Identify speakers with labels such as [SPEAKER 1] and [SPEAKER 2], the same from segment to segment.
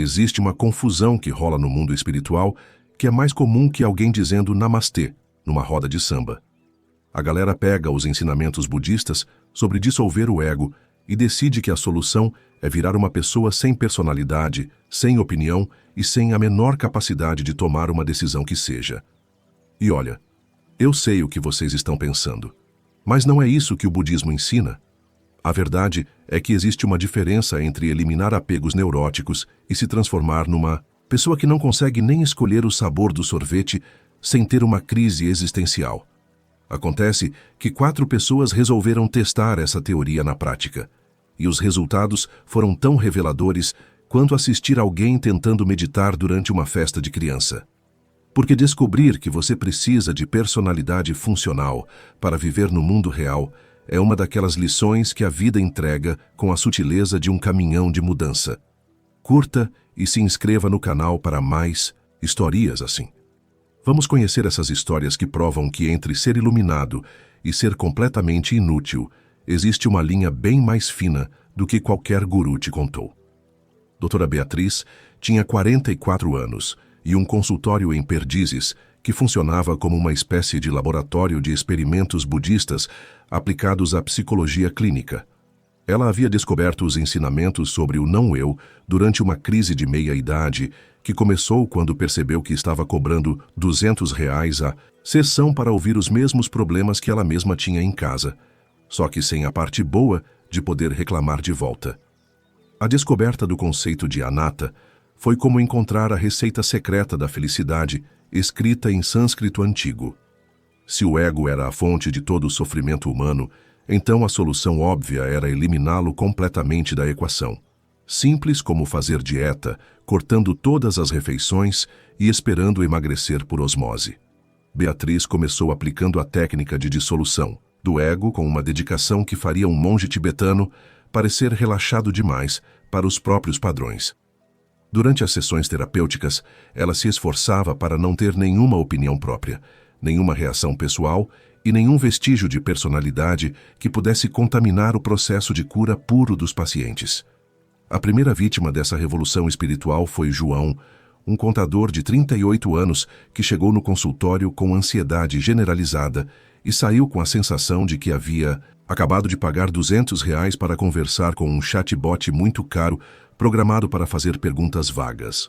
[SPEAKER 1] Existe uma confusão que rola no mundo espiritual que é mais comum que alguém dizendo namastê numa roda de samba. A galera pega os ensinamentos budistas sobre dissolver o ego e decide que a solução é virar uma pessoa sem personalidade, sem opinião e sem a menor capacidade de tomar uma decisão que seja. E olha, eu sei o que vocês estão pensando, mas não é isso que o budismo ensina. A verdade é que existe uma diferença entre eliminar apegos neuróticos e se transformar numa pessoa que não consegue nem escolher o sabor do sorvete sem ter uma crise existencial. Acontece que 4 pessoas resolveram testar essa teoria na prática, e os resultados foram tão reveladores quanto assistir alguém tentando meditar durante uma festa de criança. Porque descobrir que você precisa de personalidade funcional para viver no mundo real é uma daquelas lições que a vida entrega com a sutileza de um caminhão de mudança. Curta e se inscreva no canal para mais historias assim. Vamos conhecer essas histórias que provam que entre ser iluminado e ser completamente inútil existe uma linha bem mais fina do que qualquer guru te contou. Doutora Beatriz tinha 44 anos e um consultório em Perdizes que funcionava como uma espécie de laboratório de experimentos budistas aplicados à psicologia clínica. Ela havia descoberto os ensinamentos sobre o não-eu durante uma crise de meia-idade que começou quando percebeu que estava cobrando R$ 200 a sessão para ouvir os mesmos problemas que ela mesma tinha em casa, só que sem a parte boa de poder reclamar de volta. A descoberta do conceito de anatta foi como encontrar a receita secreta da felicidade escrita em sânscrito antigo. Se o ego era a fonte de todo o sofrimento humano, então a solução óbvia era eliminá-lo completamente da equação. Simples como fazer dieta, cortando todas as refeições e esperando emagrecer por osmose. Beatriz começou aplicando a técnica de dissolução do ego com uma dedicação que faria um monge tibetano parecer relaxado demais para os próprios padrões. Durante as sessões terapêuticas, ela se esforçava para não ter nenhuma opinião própria, nenhuma reação pessoal e nenhum vestígio de personalidade que pudesse contaminar o processo de cura puro dos pacientes. A primeira vítima dessa revolução espiritual foi João, um contador de 38 anos que chegou no consultório com ansiedade generalizada e saiu com a sensação de que havia acabado de pagar R$ 200 para conversar com um chatbot muito caro programado para fazer perguntas vagas.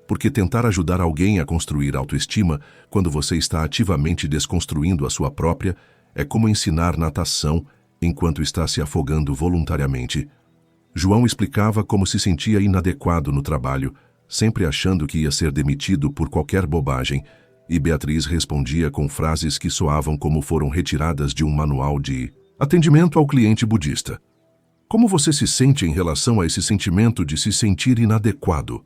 [SPEAKER 1] Porque tentar ajudar alguém a construir autoestima quando você está ativamente desconstruindo a sua própria é como ensinar natação enquanto está se afogando voluntariamente. João explicava como se sentia inadequado no trabalho, sempre achando que ia ser demitido por qualquer bobagem, e Beatriz respondia com frases que soavam como foram retiradas de um manual de atendimento ao cliente budista. Como você se sente em relação a esse sentimento de se sentir inadequado?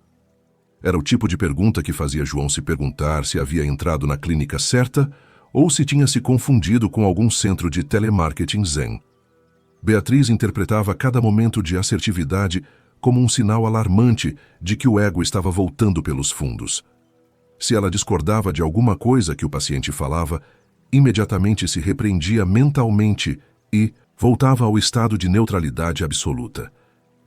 [SPEAKER 1] Era o tipo de pergunta que fazia João se perguntar se havia entrado na clínica certa ou se tinha se confundido com algum centro de telemarketing zen. Beatriz interpretava cada momento de assertividade como um sinal alarmante de que o ego estava voltando pelos fundos. Se ela discordava de alguma coisa que o paciente falava, imediatamente se repreendia mentalmente e voltava ao estado de neutralidade absoluta.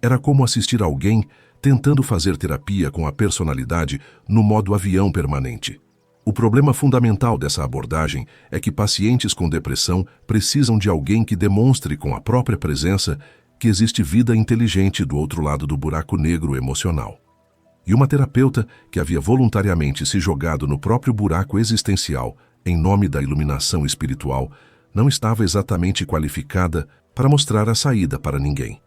[SPEAKER 1] Era como assistir alguém tentando fazer terapia com a personalidade no modo avião permanente. O problema fundamental dessa abordagem é que pacientes com depressão precisam de alguém que demonstre com a própria presença que existe vida inteligente do outro lado do buraco negro emocional. E uma terapeuta que havia voluntariamente se jogado no próprio buraco existencial em nome da iluminação espiritual não estava exatamente qualificada para mostrar a saída para ninguém.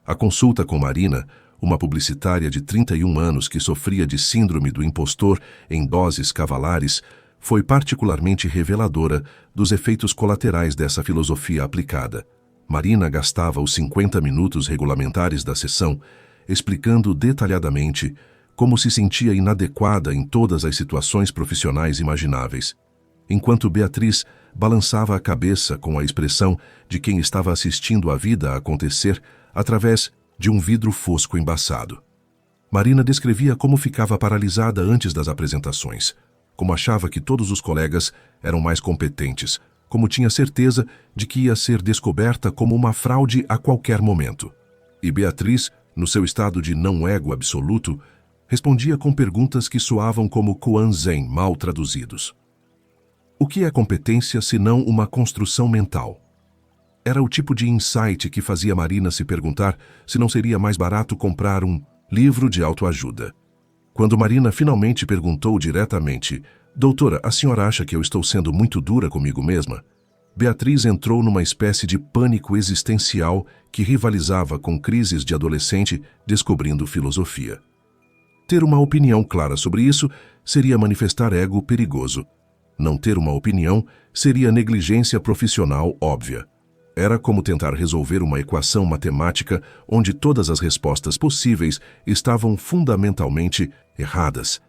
[SPEAKER 1] A consulta com Marina, uma publicitária de 31 anos que sofria de síndrome do impostor em doses cavalares, foi particularmente reveladora dos efeitos colaterais dessa filosofia aplicada. Marina gastava os 50 minutos regulamentares da sessão explicando detalhadamente como se sentia inadequada em todas as situações profissionais imagináveis, enquanto Beatriz balançava a cabeça com a expressão de quem estava assistindo a vida acontecer através de um vidro fosco embaçado. Marina descrevia como ficava paralisada antes das apresentações, como achava que todos os colegas eram mais competentes, como tinha certeza de que ia ser descoberta como uma fraude a qualquer momento. E Beatriz, no seu estado de não-ego absoluto, Respondia com perguntas que soavam como koan zen mal traduzidos. O que é competência senão uma construção mental? Era o tipo de insight que fazia Marina se perguntar se não seria mais barato comprar um livro de autoajuda. Quando Marina finalmente perguntou diretamente: "Doutora, a senhora acha que eu estou sendo muito dura comigo mesma?", Beatriz entrou numa espécie de pânico existencial que rivalizava com crises de adolescente descobrindo filosofia. Ter uma opinião clara sobre isso seria manifestar ego perigoso. Não ter uma opinião seria negligência profissional óbvia. Era como tentar resolver uma equação matemática onde todas as respostas possíveis estavam fundamentalmente erradas.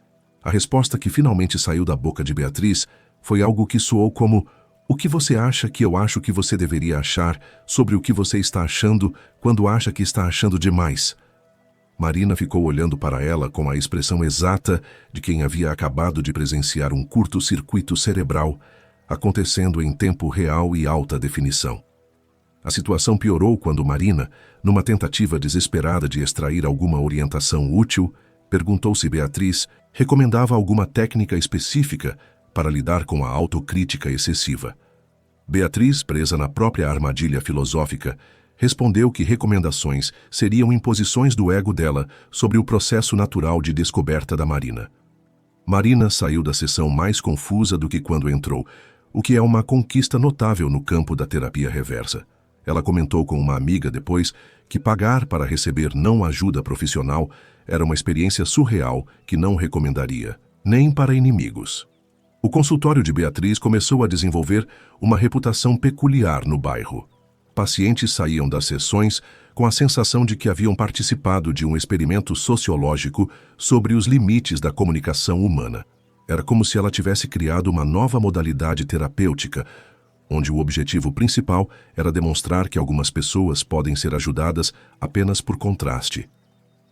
[SPEAKER 1] A resposta que finalmente saiu da boca de Beatriz foi algo que soou como: "O que você acha que eu acho que você deveria achar sobre o que você está achando quando acha que está achando demais?" Marina ficou olhando para ela com a expressão exata de quem havia acabado de presenciar um curto-circuito cerebral acontecendo em tempo real e alta definição. A situação piorou quando Marina, numa tentativa desesperada de extrair alguma orientação útil, perguntou se Beatriz recomendava alguma técnica específica para lidar com a autocrítica excessiva. Beatriz, presa na própria armadilha filosófica, respondeu que recomendações seriam imposições do ego dela sobre o processo natural de descoberta da Marina. Marina saiu da sessão mais confusa do que quando entrou, o que é uma conquista notável no campo da terapia reversa. Ela comentou com uma amiga depois que pagar para receber não ajuda profissional era uma experiência surreal que não recomendaria, nem para inimigos. O consultório de Beatriz começou a desenvolver uma reputação peculiar no bairro. Pacientes saíam das sessões com a sensação de que haviam participado de um experimento sociológico sobre os limites da comunicação humana. Era como se ela tivesse criado uma nova modalidade terapêutica, onde o objetivo principal era demonstrar que algumas pessoas podem ser ajudadas apenas por contraste.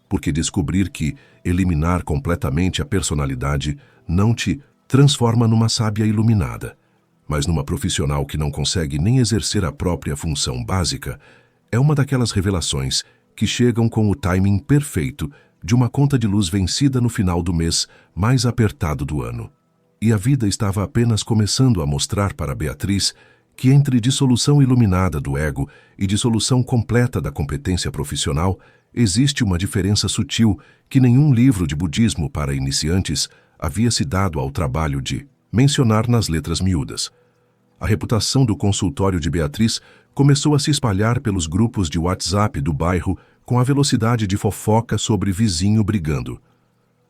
[SPEAKER 1] Porque descobrir que eliminar completamente a personalidade não te transforma numa sábia iluminada, mas numa profissional que não consegue nem exercer a própria função básica, é uma daquelas revelações que chegam com o timing perfeito de uma conta de luz vencida no final do mês mais apertado do ano. E a vida estava apenas começando a mostrar para Beatriz que entre dissolução iluminada do ego e dissolução completa da competência profissional existe uma diferença sutil que nenhum livro de budismo para iniciantes havia se dado ao trabalho de mencionar nas letras miúdas. A reputação do consultório de Beatriz começou a se espalhar pelos grupos de WhatsApp do bairro com a velocidade de fofoca sobre vizinho brigando.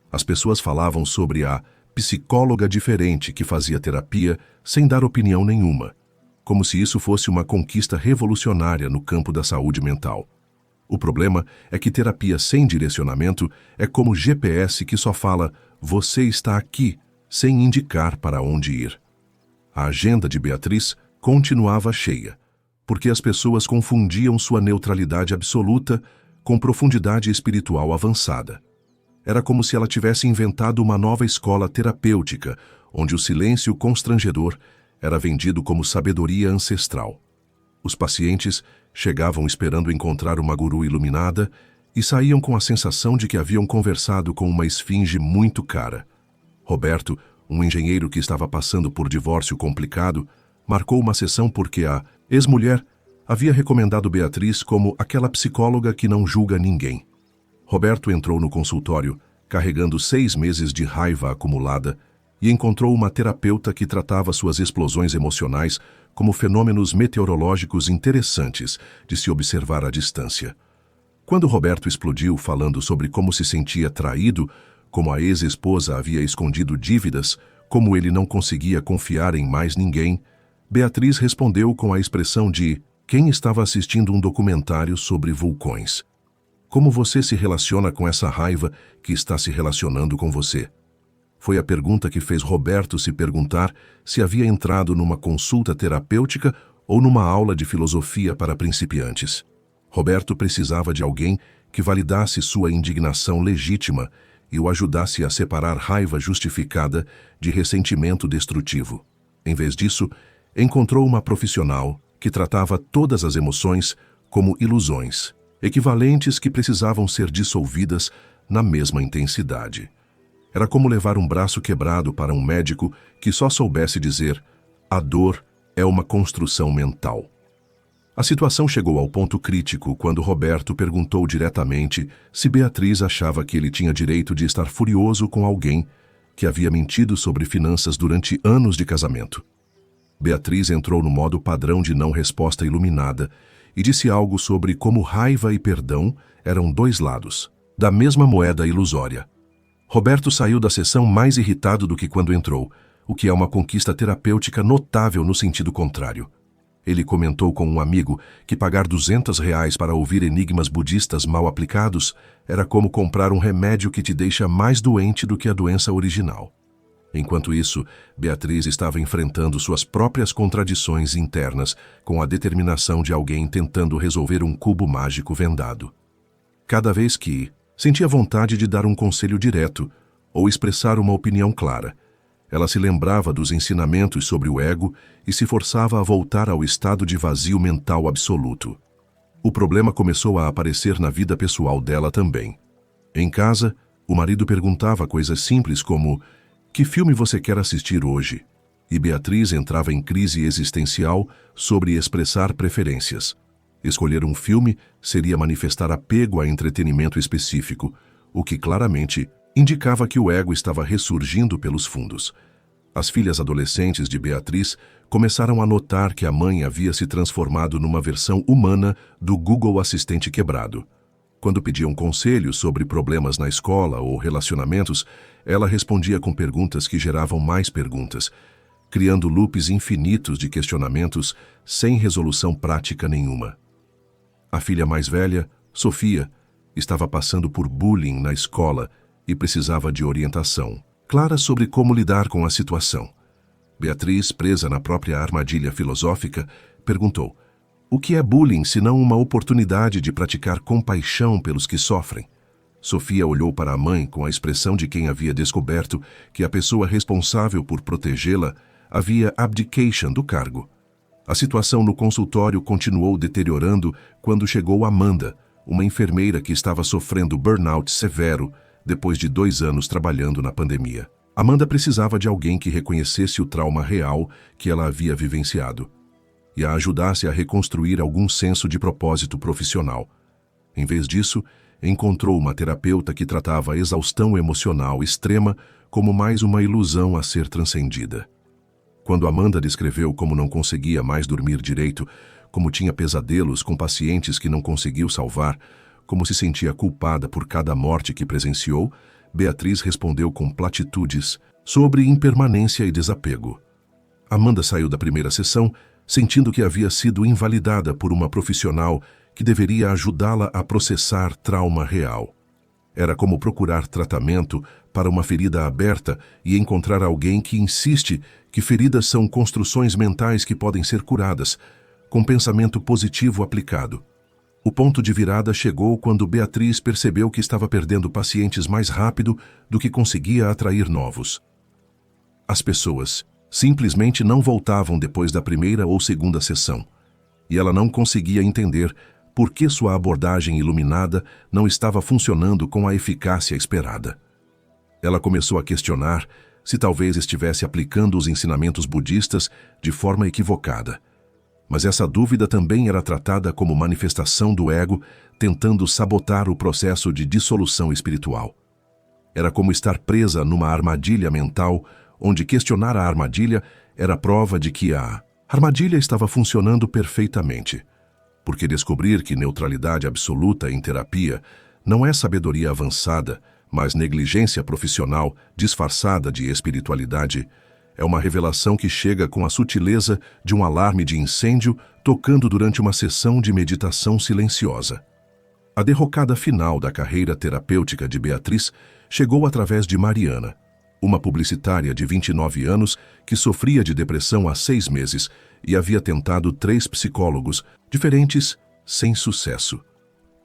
[SPEAKER 1] As pessoas falavam sobre a psicóloga diferente que fazia terapia sem dar opinião nenhuma, como se isso fosse uma conquista revolucionária no campo da saúde mental. O problema é que terapia sem direcionamento é como GPS que só fala "você está aqui", sem indicar para onde ir. A agenda de Beatriz continuava cheia, porque as pessoas confundiam sua neutralidade absoluta com profundidade espiritual avançada. Era como se ela tivesse inventado uma nova escola terapêutica, onde o silêncio constrangedor era vendido como sabedoria ancestral. Os pacientes chegavam esperando encontrar uma guru iluminada e saíam com a sensação de que haviam conversado com uma esfinge muito cara. Roberto, um engenheiro que estava passando por divórcio complicado, marcou uma sessão porque a ex-mulher havia recomendado Beatriz como aquela psicóloga que não julga ninguém. Roberto entrou no consultório carregando 6 meses de raiva acumulada e encontrou uma terapeuta que tratava suas explosões emocionais como fenômenos meteorológicos interessantes de se observar à distância. Quando Roberto explodiu falando sobre como se sentia traído, como a ex-esposa havia escondido dívidas, como ele não conseguia confiar em mais ninguém, Beatriz respondeu com a expressão de quem estava assistindo um documentário sobre vulcões. Como você se relaciona com essa raiva que está se relacionando com você? Foi a pergunta que fez Roberto se perguntar se havia entrado numa consulta terapêutica ou numa aula de filosofia para principiantes. Roberto precisava de alguém que validasse sua indignação legítima e o ajudasse a separar raiva justificada de ressentimento destrutivo. Em vez disso, encontrou uma profissional que tratava todas as emoções como ilusões, equivalentes que precisavam ser dissolvidas na mesma intensidade. Era como levar um braço quebrado para um médico que só soubesse dizer: a dor é uma construção mental. A situação chegou ao ponto crítico quando Roberto perguntou diretamente se Beatriz achava que ele tinha direito de estar furioso com alguém que havia mentido sobre finanças durante anos de casamento. Beatriz entrou no modo padrão de não resposta iluminada e disse algo sobre como raiva e perdão eram dois lados da mesma moeda ilusória. Roberto saiu da sessão mais irritado do que quando entrou, o que é uma conquista terapêutica notável no sentido contrário. Ele comentou com um amigo que pagar R$ 200 para ouvir enigmas budistas mal aplicados era como comprar um remédio que te deixa mais doente do que a doença original. Enquanto isso, Beatriz estava enfrentando suas próprias contradições internas com a determinação de alguém tentando resolver um cubo mágico vendado. Cada vez que sentia vontade de dar um conselho direto ou expressar uma opinião clara, ela se lembrava dos ensinamentos sobre o ego e se forçava a voltar ao estado de vazio mental absoluto. O problema começou a aparecer na vida pessoal dela também. Em casa, o marido perguntava coisas simples como: que filme você quer assistir hoje? E Beatriz entrava em crise existencial sobre expressar preferências. Escolher um filme seria manifestar apego a entretenimento específico, o que claramente indicava que o ego estava ressurgindo pelos fundos. As filhas adolescentes de Beatriz começaram a notar que a mãe havia se transformado numa versão humana do Google Assistente quebrado. Quando pediam conselhos sobre problemas na escola ou relacionamentos, ela respondia com perguntas que geravam mais perguntas, criando loops infinitos de questionamentos sem resolução prática nenhuma. A filha mais velha, Sofia, estava passando por bullying na escola e precisava de orientação clara sobre como lidar com a situação. Beatriz, presa na própria armadilha filosófica, perguntou: o que é bullying senão uma oportunidade de praticar compaixão pelos que sofrem? Sofia olhou para a mãe com a expressão de quem havia descoberto que a pessoa responsável por protegê-la havia abdication do cargo. A situação no consultório continuou deteriorando quando chegou Amanda, uma enfermeira que estava sofrendo burnout severo depois de 2 anos trabalhando na pandemia. Amanda precisava de alguém que reconhecesse o trauma real que ela havia vivenciado e a ajudasse a reconstruir algum senso de propósito profissional. Em vez disso, encontrou uma terapeuta que tratava a exaustão emocional extrema como mais uma ilusão a ser transcendida. Quando Amanda descreveu como não conseguia mais dormir direito, como tinha pesadelos com pacientes que não conseguiu salvar, como se sentia culpada por cada morte que presenciou, Beatriz respondeu com platitudes sobre impermanência e desapego. Amanda saiu da primeira sessão sentindo que havia sido invalidada por uma profissional que deveria ajudá-la a processar trauma real. Era como procurar tratamento para uma ferida aberta e encontrar alguém que insiste que feridas são construções mentais que podem ser curadas, com pensamento positivo aplicado. O ponto de virada chegou quando Beatriz percebeu que estava perdendo pacientes mais rápido do que conseguia atrair novos. As pessoas simplesmente não voltavam depois da primeira ou segunda sessão, e ela não conseguia entender por que sua abordagem iluminada não estava funcionando com a eficácia esperada. Ela começou a questionar se talvez estivesse aplicando os ensinamentos budistas de forma equivocada. Mas essa dúvida também era tratada como manifestação do ego tentando sabotar o processo de dissolução espiritual. Era como estar presa numa armadilha mental, onde questionar a armadilha era prova de que a armadilha estava funcionando perfeitamente. Porque descobrir que neutralidade absoluta em terapia não é sabedoria avançada, mas negligência profissional disfarçada de espiritualidade, é uma revelação que chega com a sutileza de um alarme de incêndio tocando durante uma sessão de meditação silenciosa. A derrocada final da carreira terapêutica de Beatriz chegou através de Mariana, uma publicitária de 29 anos que sofria de depressão há 6 meses e havia tentado 3 psicólogos diferentes sem sucesso.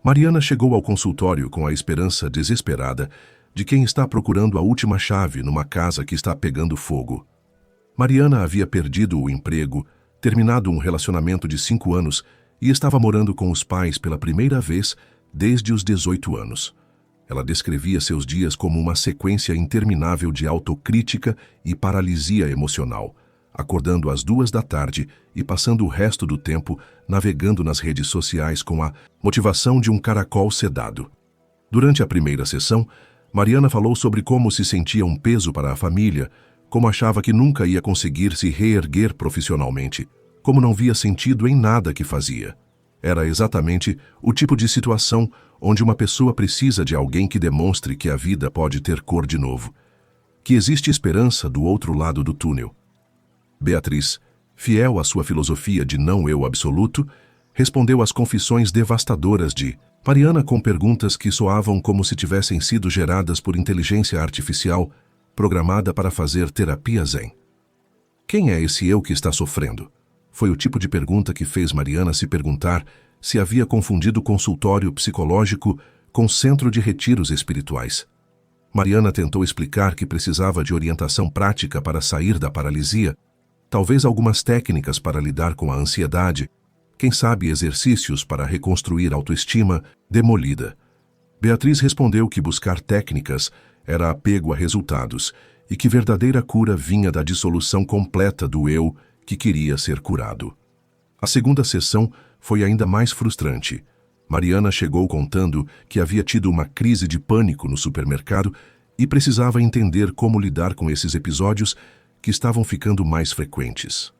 [SPEAKER 1] Mariana chegou ao consultório com a esperança desesperada de quem está procurando a última chave numa casa que está pegando fogo. Mariana havia perdido o emprego, terminado um relacionamento de 5 anos e estava morando com os pais pela primeira vez desde os 18 anos. Ela descrevia seus dias como uma sequência interminável de autocrítica e paralisia emocional, acordando às 2 da tarde e passando o resto do tempo navegando nas redes sociais com a motivação de um caracol sedado. Durante a primeira sessão, Mariana falou sobre como se sentia um peso para a família, como achava que nunca ia conseguir se reerguer profissionalmente, como não via sentido em nada que fazia. Era exatamente o tipo de situação onde uma pessoa precisa de alguém que demonstre que a vida pode ter cor de novo, que existe esperança do outro lado do túnel. Beatriz, fiel à sua filosofia de não-eu absoluto, respondeu às confissões devastadoras de Mariana com perguntas que soavam como se tivessem sido geradas por inteligência artificial programada para fazer terapia zen. Quem é esse eu que está sofrendo? Foi o tipo de pergunta que fez Mariana se perguntar se havia confundido consultório psicológico com centro de retiros espirituais. Mariana tentou explicar que precisava de orientação prática para sair da paralisia, talvez algumas técnicas para lidar com a ansiedade, quem sabe exercícios para reconstruir a autoestima demolida. Beatriz respondeu que buscar técnicas era apego a resultados e que verdadeira cura vinha da dissolução completa do eu que queria ser curado. A segunda sessão foi ainda mais frustrante. Mariana chegou contando que havia tido uma crise de pânico no supermercado e precisava entender como lidar com esses episódios que estavam ficando mais frequentes.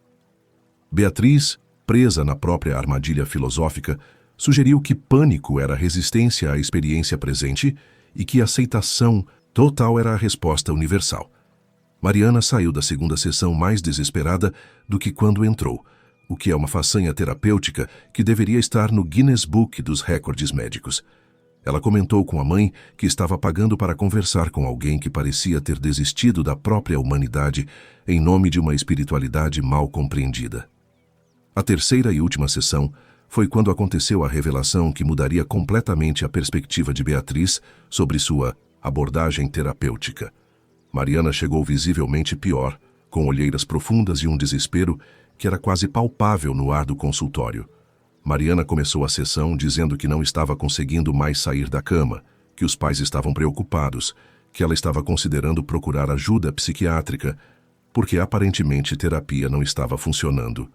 [SPEAKER 1] Beatriz, presa na própria armadilha filosófica, sugeriu que pânico era resistência à experiência presente e que aceitação total era a resposta universal. Mariana saiu da segunda sessão mais desesperada do que quando entrou, o que é uma façanha terapêutica que deveria estar no Guinness Book dos Recordes Médicos. Ela comentou com a mãe que estava pagando para conversar com alguém que parecia ter desistido da própria humanidade em nome de uma espiritualidade mal compreendida. A terceira e última sessão foi quando aconteceu a revelação que mudaria completamente a perspectiva de Beatriz sobre sua abordagem terapêutica. Mariana chegou visivelmente pior, com olheiras profundas e um desespero que era quase palpável no ar do consultório. Mariana começou a sessão dizendo que não estava conseguindo mais sair da cama, que os pais estavam preocupados, que ela estava considerando procurar ajuda psiquiátrica, porque aparentemente terapia não estava funcionando.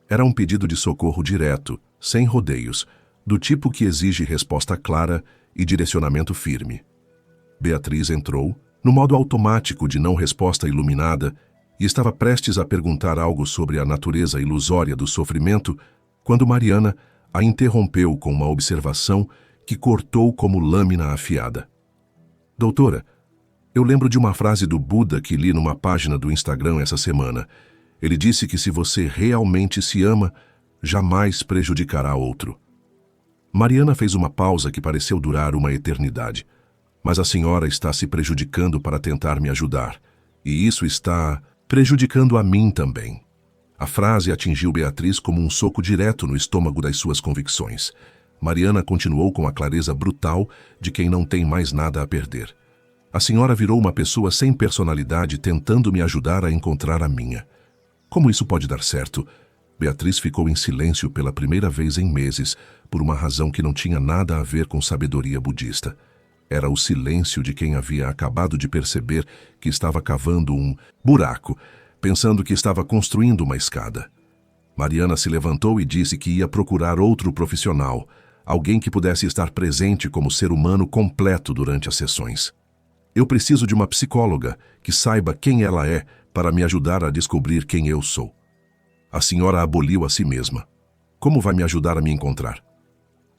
[SPEAKER 1] Era um pedido de socorro direto, sem rodeios, do tipo que exige resposta clara e direcionamento firme. Beatriz entrou, no modo automático de não resposta iluminada, e estava prestes a perguntar algo sobre a natureza ilusória do sofrimento, quando Mariana a interrompeu com uma observação que cortou como lâmina afiada. Doutora, eu lembro de uma frase do Buda que li numa página do Instagram essa semana. Ele disse que se você realmente se ama, jamais prejudicará outro. Mariana fez uma pausa que pareceu durar uma eternidade. Mas a senhora está se prejudicando para tentar me ajudar, e isso está prejudicando a mim também. A frase atingiu Beatriz como um soco direto no estômago das suas convicções. Mariana continuou com a clareza brutal de quem não tem mais nada a perder. A senhora virou uma pessoa sem personalidade tentando me ajudar a encontrar a minha. Como isso pode dar certo? Beatriz ficou em silêncio pela primeira vez em meses, por uma razão que não tinha nada a ver com sabedoria budista. Era o silêncio de quem havia acabado de perceber que estava cavando um buraco, pensando que estava construindo uma escada. Mariana se levantou e disse que ia procurar outro profissional, alguém que pudesse estar presente como ser humano completo durante as sessões. Eu preciso de uma psicóloga que saiba quem ela é para me ajudar a descobrir quem eu sou. A senhora aboliu a si mesma. Como vai me ajudar a me encontrar?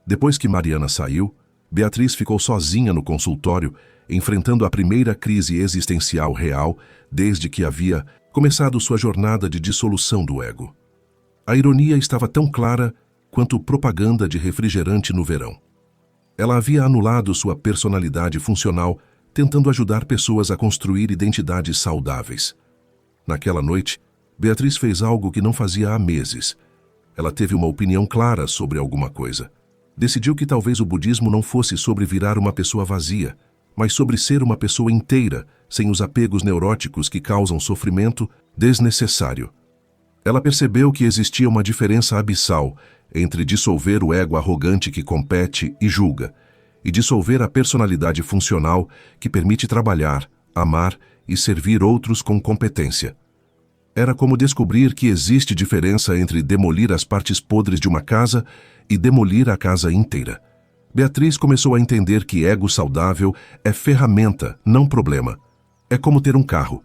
[SPEAKER 1] Depois que Mariana saiu, Beatriz ficou sozinha no consultório, enfrentando a primeira crise existencial real desde que havia começado sua jornada de dissolução do ego. A ironia estava tão clara quanto propaganda de refrigerante no verão. Ela havia anulado sua personalidade funcional, tentando ajudar pessoas a construir identidades saudáveis. Naquela noite, Beatriz fez algo que não fazia há meses. Ela teve uma opinião clara sobre alguma coisa. Decidiu que talvez o budismo não fosse sobre virar uma pessoa vazia, mas sobre ser uma pessoa inteira, sem os apegos neuróticos que causam sofrimento desnecessário. Ela percebeu que existia uma diferença abissal entre dissolver o ego arrogante que compete e julga, e dissolver a personalidade funcional que permite trabalhar, amar e servir outros com competência. Era como descobrir que existe diferença entre demolir as partes podres de uma casa e demolir a casa inteira. Beatriz começou a entender que ego saudável é ferramenta, não problema. É como ter um carro.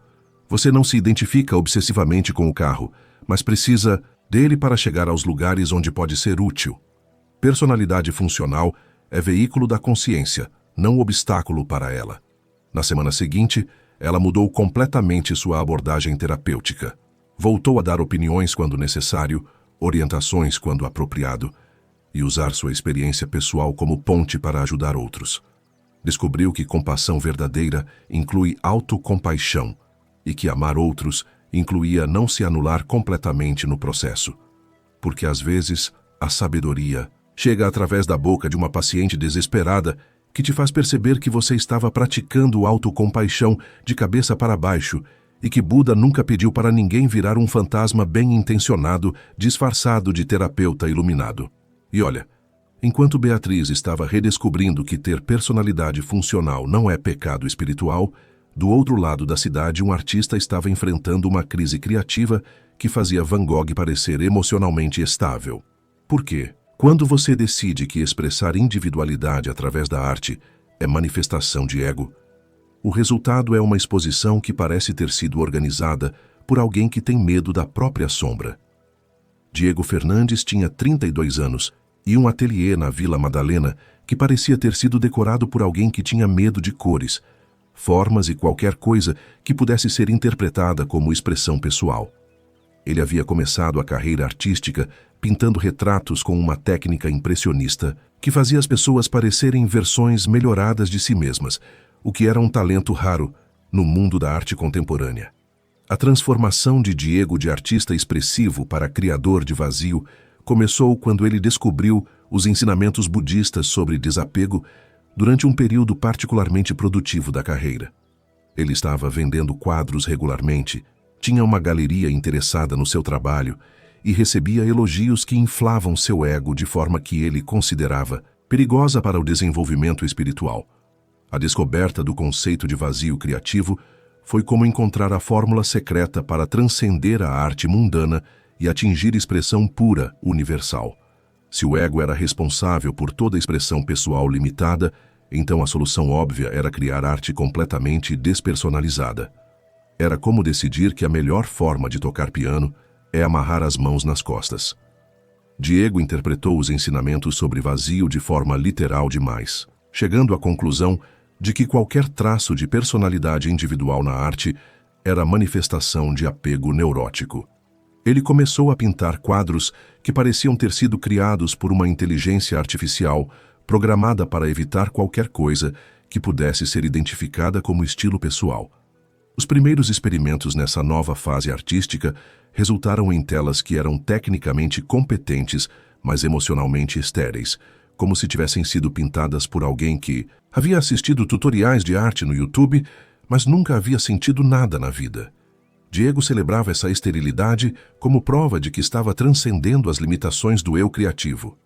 [SPEAKER 1] Você não se identifica obsessivamente com o carro, mas precisa dele para chegar aos lugares onde pode ser útil. Personalidade funcional é veículo da consciência, não obstáculo para ela. Na semana seguinte, ela mudou completamente sua abordagem terapêutica. Voltou a dar opiniões quando necessário, orientações quando apropriado, e usar sua experiência pessoal como ponte para ajudar outros. Descobriu que compaixão verdadeira inclui autocompaixão e que amar outros incluía não se anular completamente no processo. Porque às vezes, a sabedoria chega através da boca de uma paciente desesperada que te faz perceber que você estava praticando autocompaixão de cabeça para baixo e que Buda nunca pediu para ninguém virar um fantasma bem-intencionado, disfarçado de terapeuta iluminado. E olha, enquanto Beatriz estava redescobrindo que ter personalidade funcional não é pecado espiritual, do outro lado da cidade um artista estava enfrentando uma crise criativa que fazia Van Gogh parecer emocionalmente estável. Por quê? Quando você decide que expressar individualidade através da arte é manifestação de ego, o resultado é uma exposição que parece ter sido organizada por alguém que tem medo da própria sombra. Diego Fernandes tinha 32 anos e um ateliê na Vila Madalena que parecia ter sido decorado por alguém que tinha medo de cores, formas e qualquer coisa que pudesse ser interpretada como expressão pessoal. Ele havia começado a carreira artística pintando retratos com uma técnica impressionista que fazia as pessoas parecerem versões melhoradas de si mesmas, o que era um talento raro no mundo da arte contemporânea. A transformação de Diego de artista expressivo para criador de vazio começou quando ele descobriu os ensinamentos budistas sobre desapego durante um período particularmente produtivo da carreira. Ele estava vendendo quadros regularmente, tinha uma galeria interessada no seu trabalho e recebia elogios que inflavam seu ego de forma que ele considerava perigosa para o desenvolvimento espiritual. A descoberta do conceito de vazio criativo foi como encontrar a fórmula secreta para transcender a arte mundana e atingir expressão pura, universal. Se o ego era responsável por toda expressão pessoal limitada, então a solução óbvia era criar arte completamente despersonalizada. Era como decidir que a melhor forma de tocar piano é amarrar as mãos nas costas. Diego interpretou os ensinamentos sobre vazio de forma literal demais, chegando à conclusão de que qualquer traço de personalidade individual na arte era manifestação de apego neurótico. Ele começou a pintar quadros que pareciam ter sido criados por uma inteligência artificial programada para evitar qualquer coisa que pudesse ser identificada como estilo pessoal. Os primeiros experimentos nessa nova fase artística resultaram em telas que eram tecnicamente competentes, mas emocionalmente estéreis, como se tivessem sido pintadas por alguém que havia assistido tutoriais de arte no YouTube, mas nunca havia sentido nada na vida. Diego celebrava essa esterilidade como prova de que estava transcendendo as limitações do eu criativo.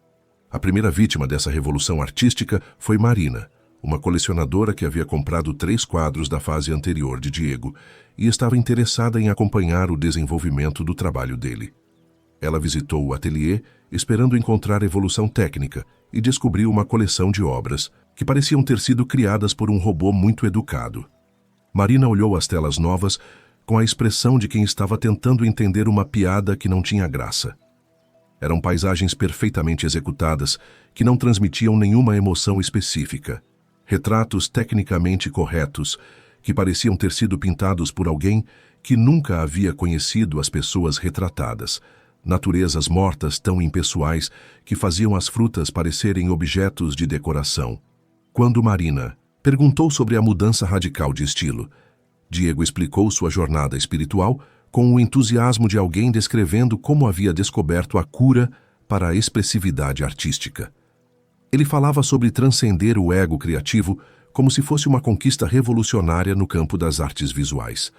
[SPEAKER 1] A primeira vítima dessa revolução artística foi Marina, uma colecionadora que havia comprado 3 quadros da fase anterior de Diego e estava interessada em acompanhar o desenvolvimento do trabalho dele. Ela visitou o ateliê esperando encontrar evolução técnica e descobriu uma coleção de obras que pareciam ter sido criadas por um robô muito educado. Marina olhou as telas novas com a expressão de quem estava tentando entender uma piada que não tinha graça. Eram paisagens perfeitamente executadas que não transmitiam nenhuma emoção específica. Retratos tecnicamente corretos que pareciam ter sido pintados por alguém que nunca havia conhecido as pessoas retratadas. Naturezas mortas tão impessoais que faziam as frutas parecerem objetos de decoração. Quando Marina perguntou sobre a mudança radical de estilo, Diego explicou sua jornada espiritual com o entusiasmo de alguém descrevendo como havia descoberto a cura para a expressividade artística. Ele falava sobre transcender o ego criativo como se fosse uma conquista revolucionária no campo das artes visuais.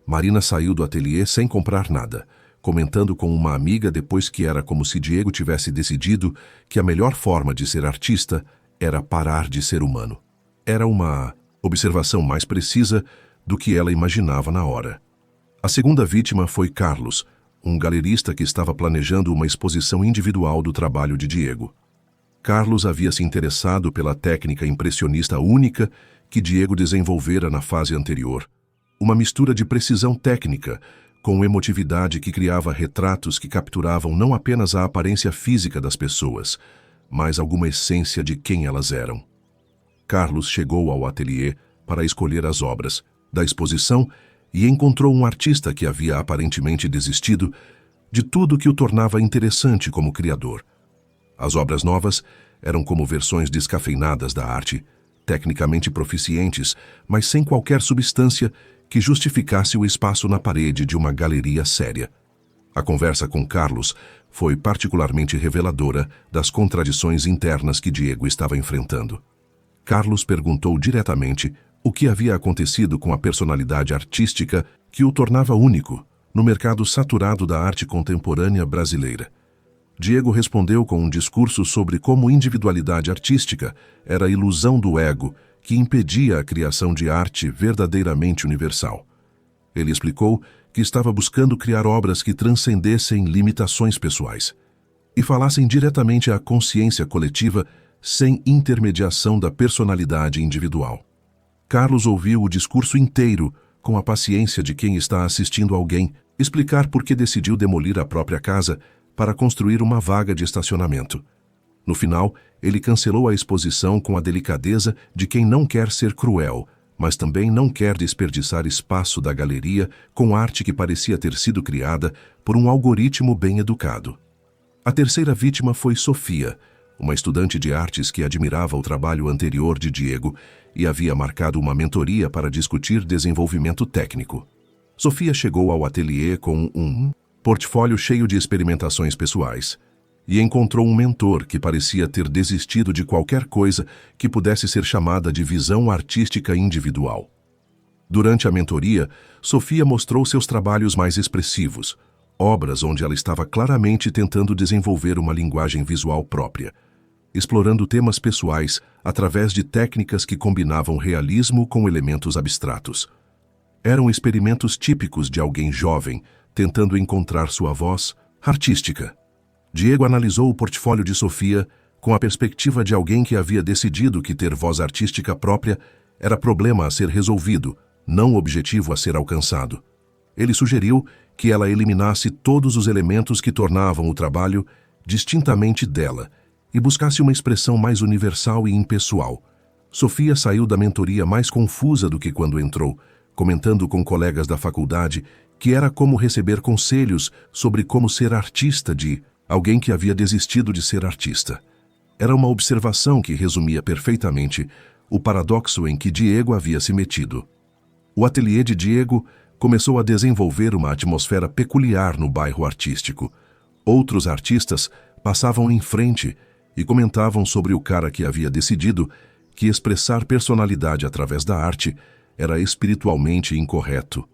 [SPEAKER 1] Marina saiu do ateliê sem comprar nada, comentando com uma amiga depois que era como se Diego tivesse decidido que a melhor forma de ser artista era parar de ser humano. Era uma observação mais precisa do que ela imaginava na hora. A segunda vítima foi Carlos, um galerista que estava planejando uma exposição individual do trabalho de Diego. Carlos havia se interessado pela técnica impressionista única que Diego desenvolvera na fase anterior, uma mistura de precisão técnica com emotividade que criava retratos que capturavam não apenas a aparência física das pessoas, mas alguma essência de quem elas eram. Carlos chegou ao ateliê para escolher as obras da exposição e encontrou um artista que havia aparentemente desistido de tudo que o tornava interessante como criador. As obras novas eram como versões descafeinadas da arte, tecnicamente proficientes, mas sem qualquer substância que justificasse o espaço na parede de uma galeria séria. A conversa com Carlos foi particularmente reveladora das contradições internas que Diego estava enfrentando. Carlos perguntou diretamente o que havia acontecido com a personalidade artística que o tornava único no mercado saturado da arte contemporânea brasileira. Diego respondeu com um discurso sobre como individualidade artística era a ilusão do ego que impedia a criação de arte verdadeiramente universal. Ele explicou que estava buscando criar obras que transcendessem limitações pessoais e falassem diretamente à consciência coletiva sem intermediação da personalidade individual. Carlos ouviu o discurso inteiro com a paciência de quem está assistindo alguém explicar por que decidiu demolir a própria casa para construir uma vaga de estacionamento. No final, ele cancelou a exposição com a delicadeza de quem não quer ser cruel, mas também não quer desperdiçar espaço da galeria com arte que parecia ter sido criada por um algoritmo bem educado. A terceira vítima foi Sofia, uma estudante de artes que admirava o trabalho anterior de Diego e havia marcado uma mentoria para discutir desenvolvimento técnico. Sofia chegou ao ateliê com um portfólio cheio de experimentações pessoais e encontrou um mentor que parecia ter desistido de qualquer coisa que pudesse ser chamada de visão artística individual. Durante a mentoria, Sofia mostrou seus trabalhos mais expressivos, obras onde ela estava claramente tentando desenvolver uma linguagem visual própria, explorando temas pessoais através de técnicas que combinavam realismo com elementos abstratos. Eram experimentos típicos de alguém jovem tentando encontrar sua voz artística. Diego analisou o portfólio de Sofia com a perspectiva de alguém que havia decidido que ter voz artística própria era problema a ser resolvido, não objetivo a ser alcançado. Ele sugeriu que ela eliminasse todos os elementos que tornavam o trabalho distintamente dela e buscasse uma expressão mais universal e impessoal. Sofia saiu da mentoria mais confusa do que quando entrou, comentando com colegas da faculdade que era como receber conselhos sobre como ser artista de alguém que havia desistido de ser artista. Era uma observação que resumia perfeitamente o paradoxo em que Diego havia se metido. O ateliê de Diego começou a desenvolver uma atmosfera peculiar no bairro artístico. Outros artistas passavam em frente e comentavam sobre o cara que havia decidido que expressar personalidade através da arte era espiritualmente incorreto.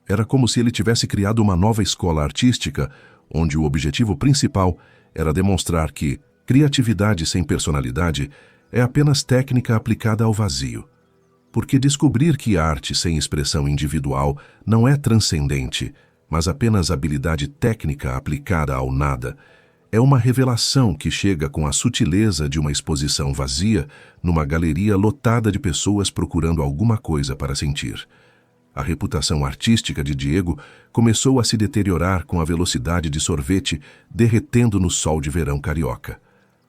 [SPEAKER 1] Era como se ele tivesse criado uma nova escola artística, onde o objetivo principal era demonstrar que criatividade sem personalidade é apenas técnica aplicada ao vazio. Porque descobrir que arte sem expressão individual não é transcendente, mas apenas habilidade técnica aplicada ao nada, é uma revelação que chega com a sutileza de uma exposição vazia numa galeria lotada de pessoas procurando alguma coisa para sentir. A reputação artística de Diego começou a se deteriorar com a velocidade de sorvete derretendo no sol de verão carioca.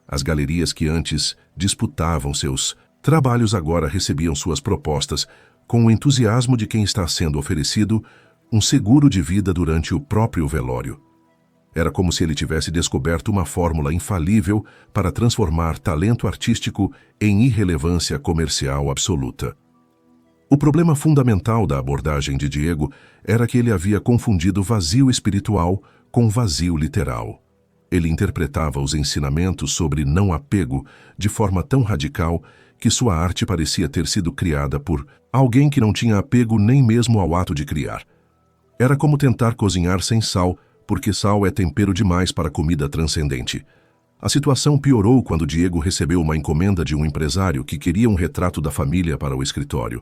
[SPEAKER 1] As galerias que antes disputavam seus trabalhos agora recebiam suas propostas com o entusiasmo de quem está sendo oferecido um seguro de vida durante o próprio velório. Era como se ele tivesse descoberto uma fórmula infalível para transformar talento artístico em irrelevância comercial absoluta. O problema fundamental da abordagem de Diego era que ele havia confundido vazio espiritual com vazio literal. Ele interpretava os ensinamentos sobre não apego de forma tão radical que sua arte parecia ter sido criada por alguém que não tinha apego nem mesmo ao ato de criar. Era como tentar cozinhar sem sal, porque sal é tempero demais para comida transcendente. A situação piorou quando Diego recebeu uma encomenda de um empresário que queria um retrato da família para o escritório.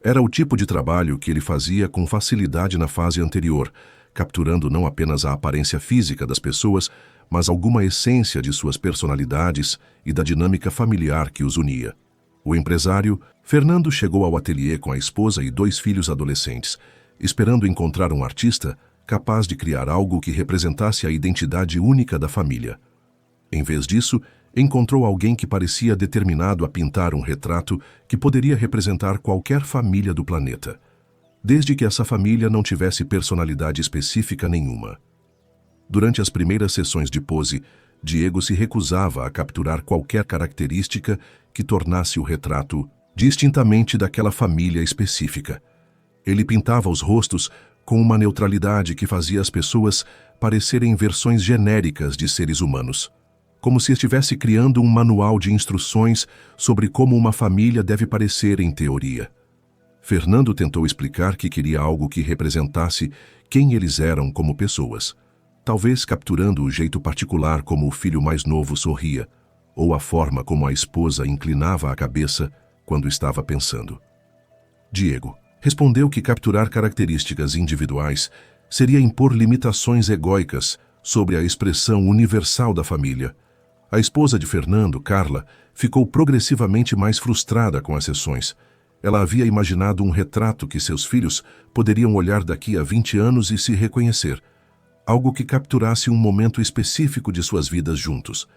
[SPEAKER 1] Era o tipo de trabalho que ele fazia com facilidade na fase anterior, capturando não apenas a aparência física das pessoas, mas alguma essência de suas personalidades e da dinâmica familiar que os unia. O empresário, Fernando, chegou ao ateliê com a esposa e 2 filhos adolescentes, esperando encontrar um artista capaz de criar algo que representasse a identidade única da família. Em vez disso, encontrou alguém que parecia determinado a pintar um retrato que poderia representar qualquer família do planeta, desde que essa família não tivesse personalidade específica nenhuma. Durante as primeiras sessões de pose, Diego se recusava a capturar qualquer característica que tornasse o retrato distintamente daquela família específica. Ele pintava os rostos com uma neutralidade que fazia as pessoas parecerem versões genéricas de seres humanos, como se estivesse criando um manual de instruções sobre como uma família deve parecer em teoria. Fernando tentou explicar que queria algo que representasse quem eles eram como pessoas, talvez capturando o jeito particular como o filho mais novo sorria, ou a forma como a esposa inclinava a cabeça quando estava pensando. Diego respondeu que capturar características individuais seria impor limitações egóicas sobre a expressão universal da família. A esposa de Fernando, Carla, ficou progressivamente mais frustrada com as sessões. Ela havia imaginado um retrato que seus filhos poderiam olhar daqui a 20 anos e se reconhecer, algo que capturasse um momento específico de suas vidas juntos.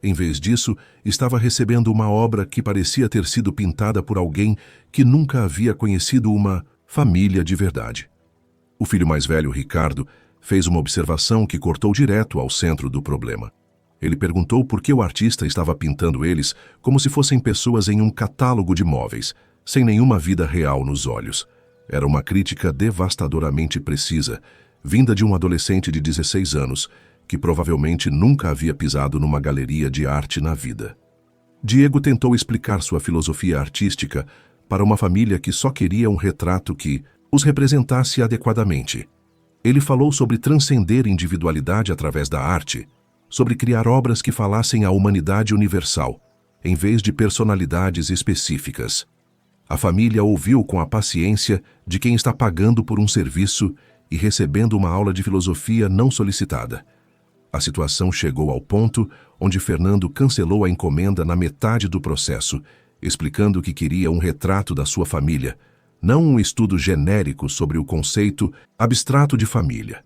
[SPEAKER 1] Em vez disso, estava recebendo uma obra que parecia ter sido pintada por alguém que nunca havia conhecido uma família de verdade. O filho mais velho, Ricardo, fez uma observação que cortou direto ao centro do problema. Ele perguntou por que o artista estava pintando eles como se fossem pessoas em um catálogo de móveis, sem nenhuma vida real nos olhos. Era uma crítica devastadoramente precisa, vinda de um adolescente de 16 anos, que provavelmente nunca havia pisado numa galeria de arte na vida. Diego tentou explicar sua filosofia artística para uma família que só queria um retrato que os representasse adequadamente. Ele falou sobre transcender individualidade através da arte, sobre criar obras que falassem à humanidade universal, em vez de personalidades específicas. A família ouviu com a paciência de quem está pagando por um serviço e recebendo uma aula de filosofia não solicitada. A situação chegou ao ponto onde Fernando cancelou a encomenda na metade do processo, explicando que queria um retrato da sua família, não um estudo genérico sobre o conceito abstrato de família.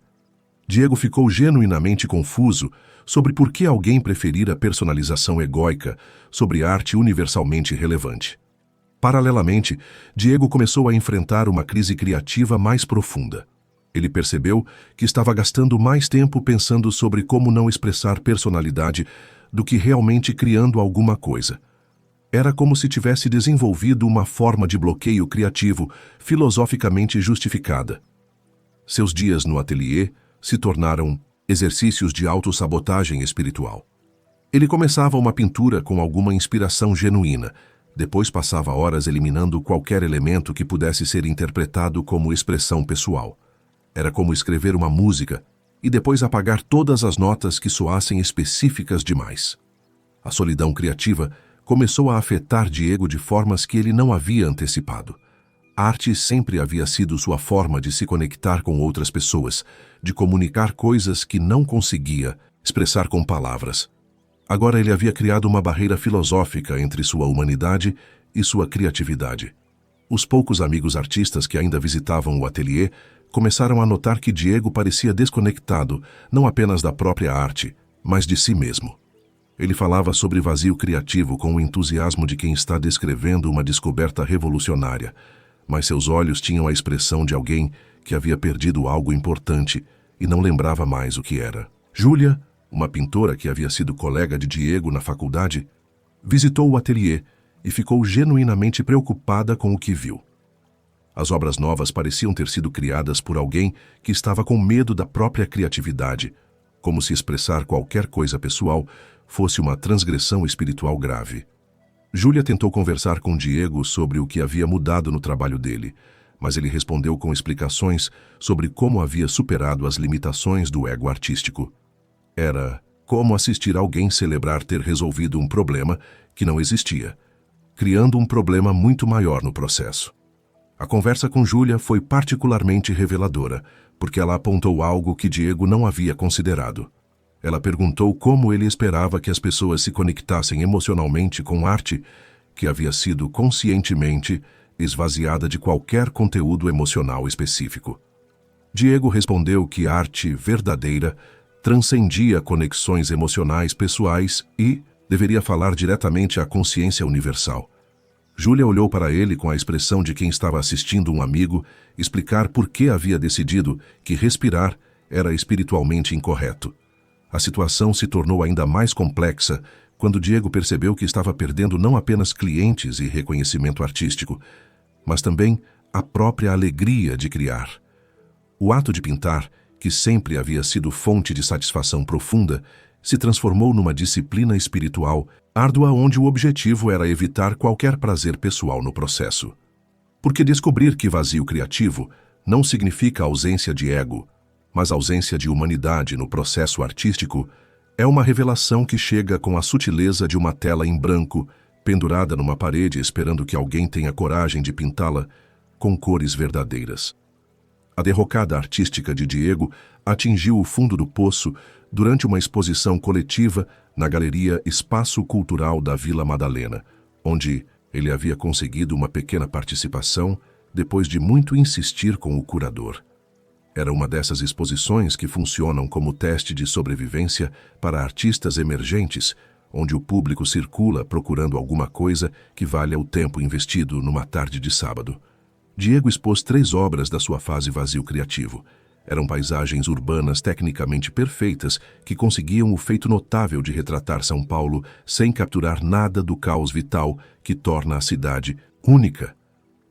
[SPEAKER 1] Diego ficou genuinamente confuso sobre por que alguém preferira personalização egóica sobre arte universalmente relevante. Paralelamente, Diego começou a enfrentar uma crise criativa mais profunda. Ele percebeu que estava gastando mais tempo pensando sobre como não expressar personalidade do que realmente criando alguma coisa. Era como se tivesse desenvolvido uma forma de bloqueio criativo filosoficamente justificada. Seus dias no ateliê se tornaram exercícios de autossabotagem espiritual. Ele começava uma pintura com alguma inspiração genuína, depois passava horas eliminando qualquer elemento que pudesse ser interpretado como expressão pessoal. Era como escrever uma música e depois apagar todas as notas que soassem específicas demais. A solidão criativa começou a afetar Diego de formas que ele não havia antecipado. A arte sempre havia sido sua forma de se conectar com outras pessoas, de comunicar coisas que não conseguia expressar com palavras. Agora ele havia criado uma barreira filosófica entre sua humanidade e sua criatividade. Os poucos amigos artistas que ainda visitavam o ateliê começaram a notar que Diego parecia desconectado não apenas da própria arte, mas de si mesmo. Ele falava sobre vazio criativo com o entusiasmo de quem está descrevendo uma descoberta revolucionária, mas seus olhos tinham a expressão de alguém que havia perdido algo importante e não lembrava mais o que era. Júlia, uma pintora que havia sido colega de Diego na faculdade, visitou o ateliê e ficou genuinamente preocupada com o que viu. As obras novas pareciam ter sido criadas por alguém que estava com medo da própria criatividade, como se expressar qualquer coisa pessoal fosse uma transgressão espiritual grave. Júlia tentou conversar com Diego sobre o que havia mudado no trabalho dele, mas ele respondeu com explicações sobre como havia superado as limitações do ego artístico. Era como assistir alguém celebrar ter resolvido um problema que não existia, criando um problema muito maior no processo. A conversa com Júlia foi particularmente reveladora, porque ela apontou algo que Diego não havia considerado. Ela perguntou como ele esperava que as pessoas se conectassem emocionalmente com arte que havia sido conscientemente esvaziada de qualquer conteúdo emocional específico. Diego respondeu que arte verdadeira transcendia conexões emocionais pessoais e deveria falar diretamente à consciência universal. Júlia olhou para ele com a expressão de quem estava assistindo um amigo explicar por que havia decidido que respirar era espiritualmente incorreto. A situação se tornou ainda mais complexa quando Diego percebeu que estava perdendo não apenas clientes e reconhecimento artístico, mas também a própria alegria de criar. O ato de pintar, que sempre havia sido fonte de satisfação profunda, se transformou numa disciplina espiritual árdua onde o objetivo era evitar qualquer prazer pessoal no processo. Porque descobrir que vazio criativo não significa ausência de ego, mas ausência de humanidade no processo artístico, é uma revelação que chega com a sutileza de uma tela em branco, pendurada numa parede esperando que alguém tenha coragem de pintá-la com cores verdadeiras. A derrocada artística de Diego atingiu o fundo do poço durante uma exposição coletiva na Galeria Espaço Cultural da Vila Madalena, onde ele havia conseguido uma pequena participação depois de muito insistir com o curador. Era uma dessas exposições que funcionam como teste de sobrevivência para artistas emergentes, onde o público circula procurando alguma coisa que valha o tempo investido numa tarde de sábado. Diego expôs 3 obras da sua fase vazio criativo. Eram paisagens urbanas tecnicamente perfeitas que conseguiam o feito notável de retratar São Paulo sem capturar nada do caos vital que torna a cidade única.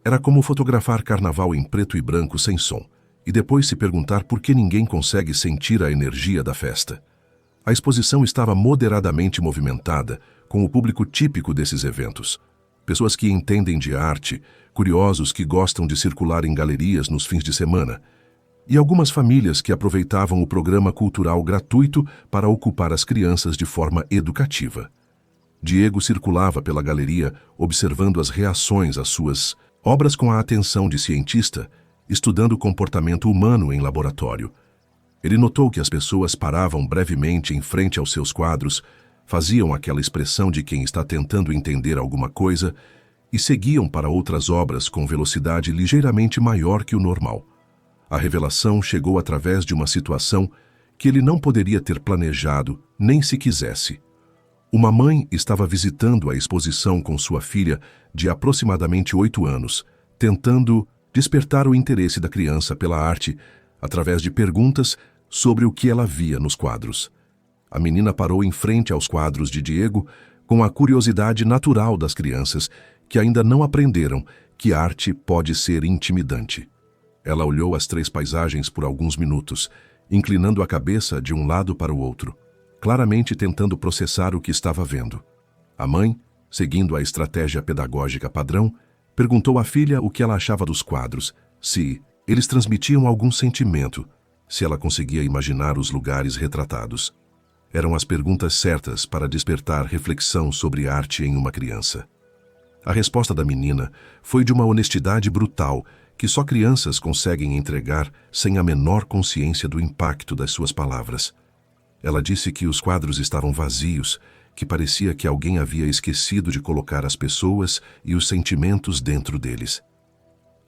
[SPEAKER 1] Era como fotografar carnaval em preto e branco sem som, e depois se perguntar por que ninguém consegue sentir a energia da festa. A exposição estava moderadamente movimentada, com o público típico desses eventos. Pessoas que entendem de arte, curiosos que gostam de circular em galerias nos fins de semana, e algumas famílias que aproveitavam o programa cultural gratuito para ocupar as crianças de forma educativa. Diego circulava pela galeria observando as reações às suas obras com a atenção de cientista, estudando o comportamento humano em laboratório. Ele notou que as pessoas paravam brevemente em frente aos seus quadros, faziam aquela expressão de quem está tentando entender alguma coisa e seguiam para outras obras com velocidade ligeiramente maior que o normal. A revelação chegou através de uma situação que ele não poderia ter planejado, nem se quisesse. Uma mãe estava visitando a exposição com sua filha de aproximadamente 8 anos, tentando despertar o interesse da criança pela arte através de perguntas sobre o que ela via nos quadros. A menina parou em frente aos quadros de Diego com a curiosidade natural das crianças que ainda não aprenderam que arte pode ser intimidante. Ela olhou as 3 paisagens por alguns minutos, inclinando a cabeça de um lado para o outro, claramente tentando processar o que estava vendo. A mãe, seguindo a estratégia pedagógica padrão, perguntou à filha o que ela achava dos quadros, se eles transmitiam algum sentimento, se ela conseguia imaginar os lugares retratados. Eram as perguntas certas para despertar reflexão sobre arte em uma criança. A resposta da menina foi de uma honestidade brutal que só crianças conseguem entregar sem a menor consciência do impacto das suas palavras. Ela disse que os quadros estavam vazios, que parecia que alguém havia esquecido de colocar as pessoas e os sentimentos dentro deles.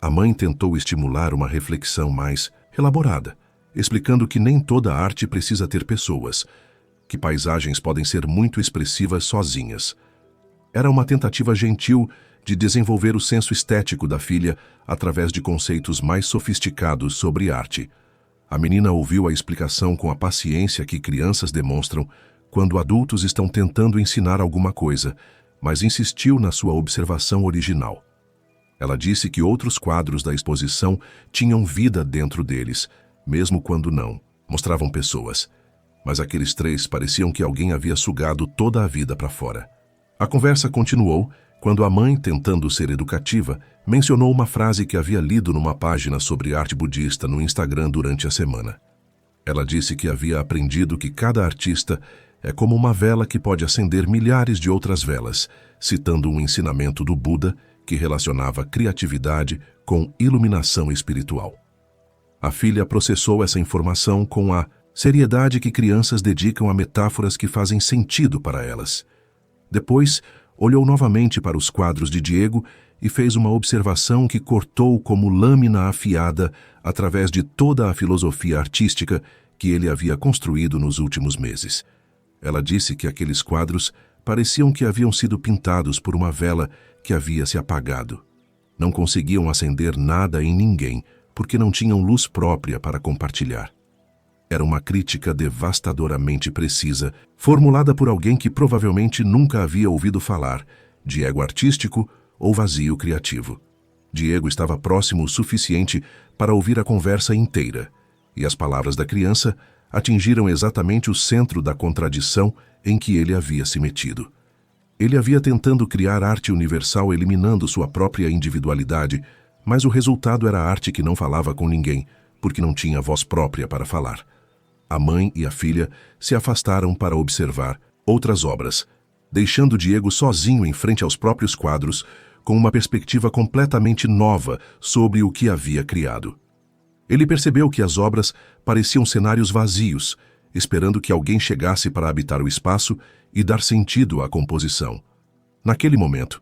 [SPEAKER 1] A mãe tentou estimular uma reflexão mais elaborada, explicando que nem toda arte precisa ter pessoas, que paisagens podem ser muito expressivas sozinhas. Era uma tentativa gentil de desenvolver o senso estético da filha através de conceitos mais sofisticados sobre arte. A menina ouviu a explicação com a paciência que crianças demonstram quando adultos estão tentando ensinar alguma coisa, mas insistiu na sua observação original. Ela disse que outros quadros da exposição tinham vida dentro deles, mesmo quando não mostravam pessoas. Mas aqueles 3 pareciam que alguém havia sugado toda a vida para fora. A conversa continuou quando a mãe, tentando ser educativa, mencionou uma frase que havia lido numa página sobre arte budista no Instagram durante a semana. Ela disse que havia aprendido que cada artista é como uma vela que pode acender milhares de outras velas, citando um ensinamento do Buda que relacionava criatividade com iluminação espiritual. A filha processou essa informação com a seriedade que crianças dedicam a metáforas que fazem sentido para elas. Depois, olhou novamente para os quadros de Diego e fez uma observação que cortou como lâmina afiada através de toda a filosofia artística que ele havia construído nos últimos meses. Ela disse que aqueles quadros pareciam que haviam sido pintados por uma vela que havia se apagado. Não conseguiam acender nada em ninguém, porque não tinham luz própria para compartilhar. Era uma crítica devastadoramente precisa, formulada por alguém que provavelmente nunca havia ouvido falar de ego artístico ou vazio criativo. Diego estava próximo o suficiente para ouvir a conversa inteira, e as palavras da criança atingiram exatamente o centro da contradição em que ele havia se metido. Ele havia tentando criar arte universal eliminando sua própria individualidade, mas o resultado era arte que não falava com ninguém, porque não tinha voz própria para falar. A mãe e a filha se afastaram para observar outras obras, deixando Diego sozinho em frente aos próprios quadros, com uma perspectiva completamente nova sobre o que havia criado. Ele percebeu que as obras pareciam cenários vazios, esperando que alguém chegasse para habitar o espaço e dar sentido à composição. Naquele momento,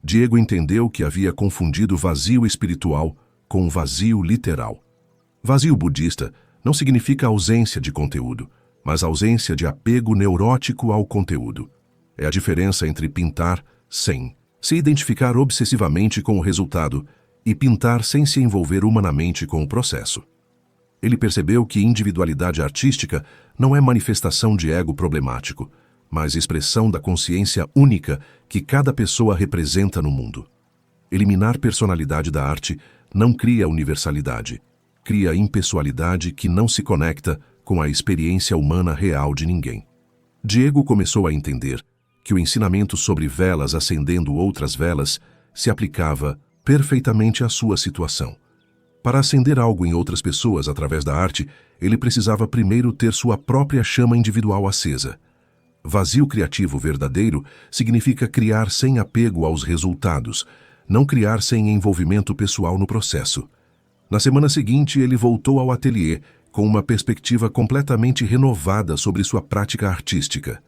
[SPEAKER 1] Diego entendeu que havia confundido vazio espiritual com vazio literal. Vazio budista não significa ausência de conteúdo, mas ausência de apego neurótico ao conteúdo. É a diferença entre pintar sem se identificar obsessivamente com o resultado e pintar sem se envolver humanamente com o processo. Ele percebeu que individualidade artística não é manifestação de ego problemático, mas expressão da consciência única que cada pessoa representa no mundo. Eliminar personalidade da arte não cria universalidade, cria impessoalidade que não se conecta com a experiência humana real de ninguém. Diego começou a entender que o ensinamento sobre velas acendendo outras velas se aplicava perfeitamente à sua situação. Para acender algo em outras pessoas através da arte, ele precisava primeiro ter sua própria chama individual acesa. Vazio criativo verdadeiro significa criar sem apego aos resultados, não criar sem envolvimento pessoal no processo. Na semana seguinte, ele voltou ao ateliê com uma perspectiva completamente renovada sobre sua prática artística.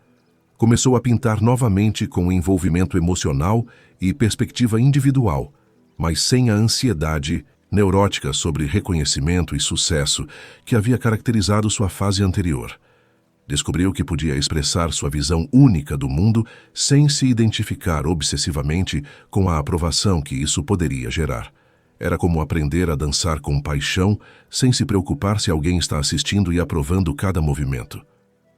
[SPEAKER 1] Começou a pintar novamente com envolvimento emocional e perspectiva individual, mas sem a ansiedade neurótica sobre reconhecimento e sucesso que havia caracterizado sua fase anterior. Descobriu que podia expressar sua visão única do mundo sem se identificar obsessivamente com a aprovação que isso poderia gerar. Era como aprender a dançar com paixão, sem se preocupar se alguém está assistindo e aprovando cada movimento.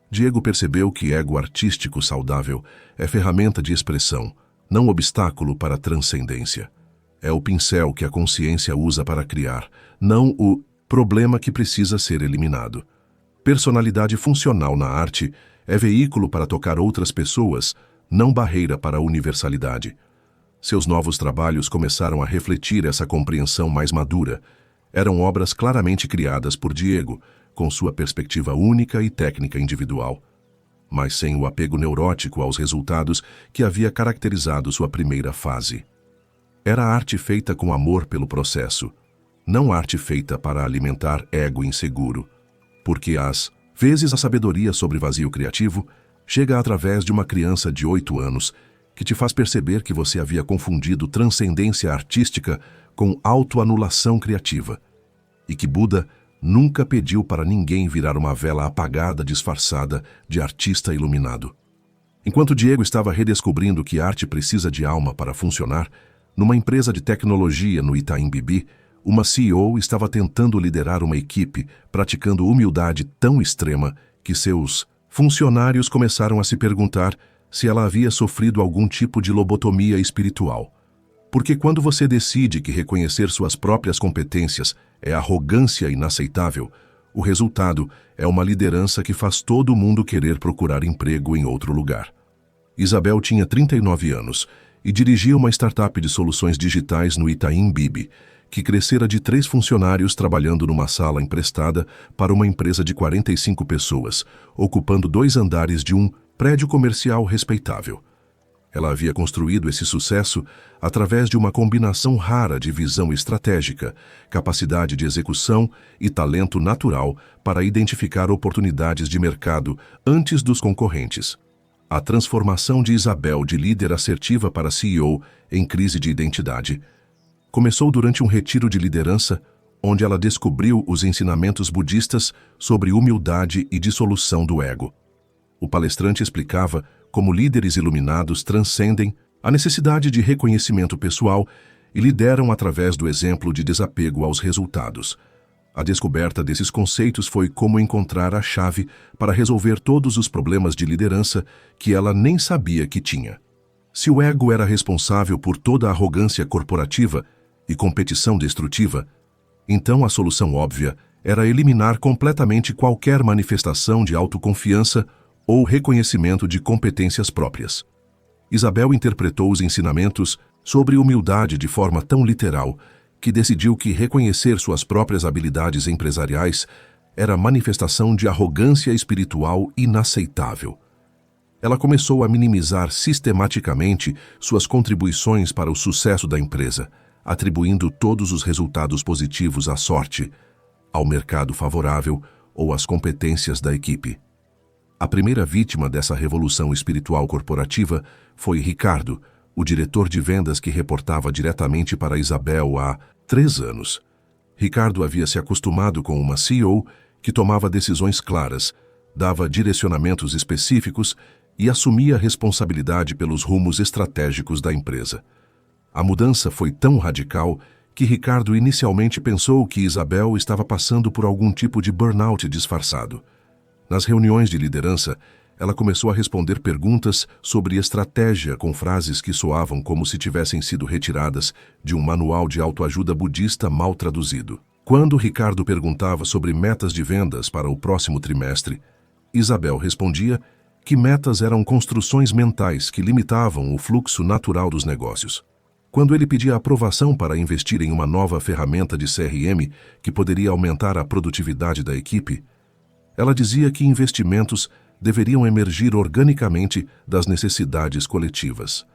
[SPEAKER 1] Diego percebeu que ego artístico saudável é ferramenta de expressão, não obstáculo para a transcendência. É o pincel que a consciência usa para criar, não o problema que precisa ser eliminado. Personalidade funcional na arte é veículo para tocar outras pessoas, não barreira para a universalidade. Seus novos trabalhos começaram a refletir essa compreensão mais madura. Eram obras claramente criadas por Diego, com sua perspectiva única e técnica individual, mas sem o apego neurótico aos resultados que havia caracterizado sua primeira fase. Era arte feita com amor pelo processo, não arte feita para alimentar ego inseguro, porque às vezes a sabedoria sobre vazio criativo chega através de uma criança de 8 anos que te faz perceber que você havia confundido transcendência artística com autoanulação criativa, e que Buda nunca pediu para ninguém virar uma vela apagada disfarçada de artista iluminado. Enquanto Diego estava redescobrindo que arte precisa de alma para funcionar, numa empresa de tecnologia no Itaim Bibi, uma CEO estava tentando liderar uma equipe praticando humildade tão extrema que seus funcionários começaram a se perguntar se ela havia sofrido algum tipo de lobotomia espiritual. Porque quando você decide que reconhecer suas próprias competências é arrogância inaceitável, o resultado é uma liderança que faz todo mundo querer procurar emprego em outro lugar. Isabel tinha 39 anos e dirigia uma startup de soluções digitais no Itaim Bibi, que crescera de 3 funcionários trabalhando numa sala emprestada para uma empresa de 45 pessoas, ocupando 2 andares de um prédio comercial respeitável. Ela havia construído esse sucesso através de uma combinação rara de visão estratégica, capacidade de execução e talento natural para identificar oportunidades de mercado antes dos concorrentes. A transformação de Isabel de líder assertiva para CEO em crise de identidade começou durante um retiro de liderança, onde ela descobriu os ensinamentos budistas sobre humildade e dissolução do ego. O palestrante explicava como líderes iluminados transcendem a necessidade de reconhecimento pessoal e lideram através do exemplo de desapego aos resultados. A descoberta desses conceitos foi como encontrar a chave para resolver todos os problemas de liderança que ela nem sabia que tinha. Se o ego era responsável por toda a arrogância corporativa e competição destrutiva, então a solução óbvia era eliminar completamente qualquer manifestação de autoconfiança ou reconhecimento de competências próprias. Isabel interpretou os ensinamentos sobre humildade de forma tão literal que decidiu que reconhecer suas próprias habilidades empresariais era manifestação de arrogância espiritual inaceitável. Ela começou a minimizar sistematicamente suas contribuições para o sucesso da empresa, atribuindo todos os resultados positivos à sorte, ao mercado favorável ou às competências da equipe. A primeira vítima dessa revolução espiritual corporativa foi Ricardo, o diretor de vendas que reportava diretamente para Isabel há 3 anos. Ricardo havia se acostumado com uma CEO que tomava decisões claras, dava direcionamentos específicos e assumia responsabilidade pelos rumos estratégicos da empresa. A mudança foi tão radical que Ricardo inicialmente pensou que Isabel estava passando por algum tipo de burnout disfarçado. Nas reuniões de liderança, ela começou a responder perguntas sobre estratégia com frases que soavam como se tivessem sido retiradas de um manual de autoajuda budista mal traduzido. Quando Ricardo perguntava sobre metas de vendas para o próximo trimestre, Isabel respondia que metas eram construções mentais que limitavam o fluxo natural dos negócios. Quando ele pedia aprovação para investir em uma nova ferramenta de CRM que poderia aumentar a produtividade da equipe, ela dizia que investimentos deveriam emergir organicamente das necessidades coletivas.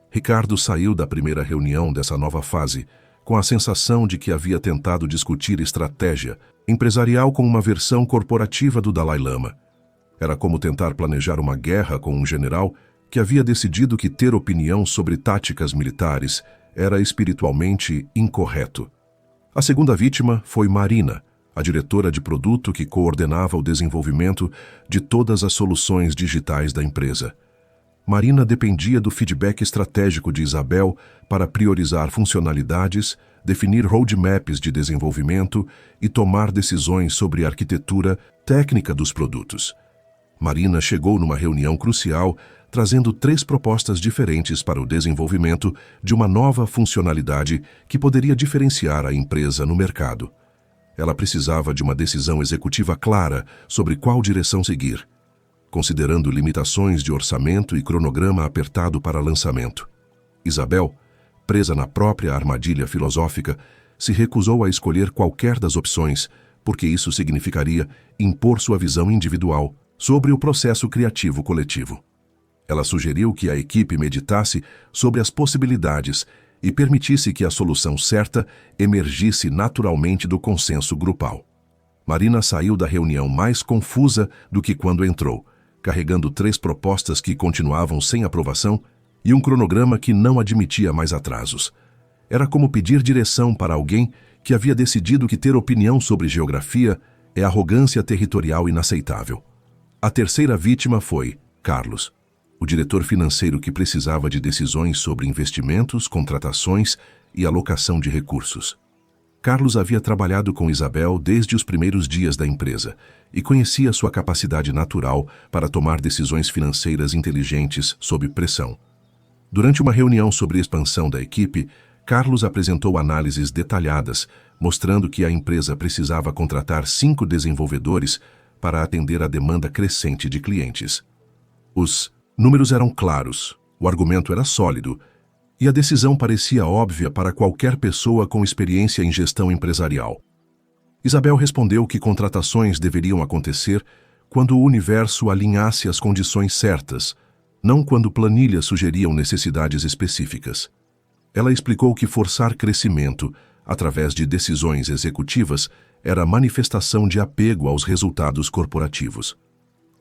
[SPEAKER 1] Ricardo saiu da primeira reunião dessa nova fase com a sensação de que havia tentado discutir estratégia empresarial com uma versão corporativa do Dalai Lama. Era como tentar planejar uma guerra com um general que havia decidido que ter opinião sobre táticas militares era espiritualmente incorreto. A segunda vítima foi Marina, a diretora de produto que coordenava o desenvolvimento de todas as soluções digitais da empresa. Marina dependia do feedback estratégico de Isabel para priorizar funcionalidades, definir roadmaps de desenvolvimento e tomar decisões sobre a arquitetura técnica dos produtos. Marina chegou numa reunião crucial trazendo 3 propostas diferentes para o desenvolvimento de uma nova funcionalidade que poderia diferenciar a empresa no mercado. Ela precisava de uma decisão executiva clara sobre qual direção seguir, considerando limitações de orçamento e cronograma apertado para lançamento. Isabel, presa na própria armadilha filosófica, se recusou a escolher qualquer das opções, porque isso significaria impor sua visão individual sobre o processo criativo coletivo. Ela sugeriu que a equipe meditasse sobre as possibilidades e permitisse que a solução certa emergisse naturalmente do consenso grupal. Marina saiu da reunião mais confusa do que quando entrou, carregando 3 propostas que continuavam sem aprovação e um cronograma que não admitia mais atrasos. Era como pedir direção para alguém que havia decidido que ter opinião sobre geografia é arrogância territorial inaceitável. A terceira vítima foi Carlos, o diretor financeiro que precisava de decisões sobre investimentos, contratações e alocação de recursos. Carlos havia trabalhado com Isabel desde os primeiros dias da empresa e conhecia sua capacidade natural para tomar decisões financeiras inteligentes sob pressão. Durante uma reunião sobre expansão da equipe, Carlos apresentou análises detalhadas, mostrando que a empresa precisava contratar 5 desenvolvedores para atender a demanda crescente de clientes. Os números eram claros, o argumento era sólido, E a decisão parecia óbvia para qualquer pessoa com experiência em gestão empresarial. Isabel respondeu que contratações deveriam acontecer quando o universo alinhasse as condições certas, não quando planilhas sugeriam necessidades específicas. Ela explicou que forçar crescimento, através de decisões executivas, era manifestação de apego aos resultados corporativos.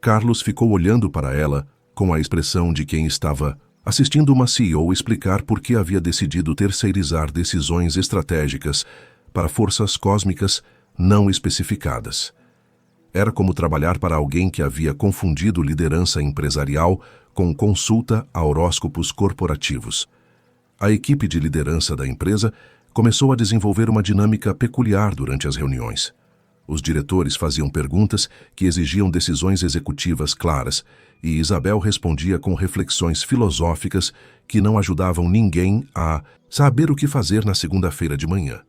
[SPEAKER 1] Carlos ficou olhando para ela com a expressão de quem estava assistindo uma CEO explicar por que havia decidido terceirizar decisões estratégicas para forças cósmicas não especificadas. Era como trabalhar para alguém que havia confundido liderança empresarial com consulta a horóscopos corporativos. A equipe de liderança da empresa começou a desenvolver uma dinâmica peculiar durante as reuniões. Os diretores faziam perguntas que exigiam decisões executivas claras, e Isabel respondia com reflexões filosóficas que não ajudavam ninguém a saber o que fazer na segunda-feira de manhã.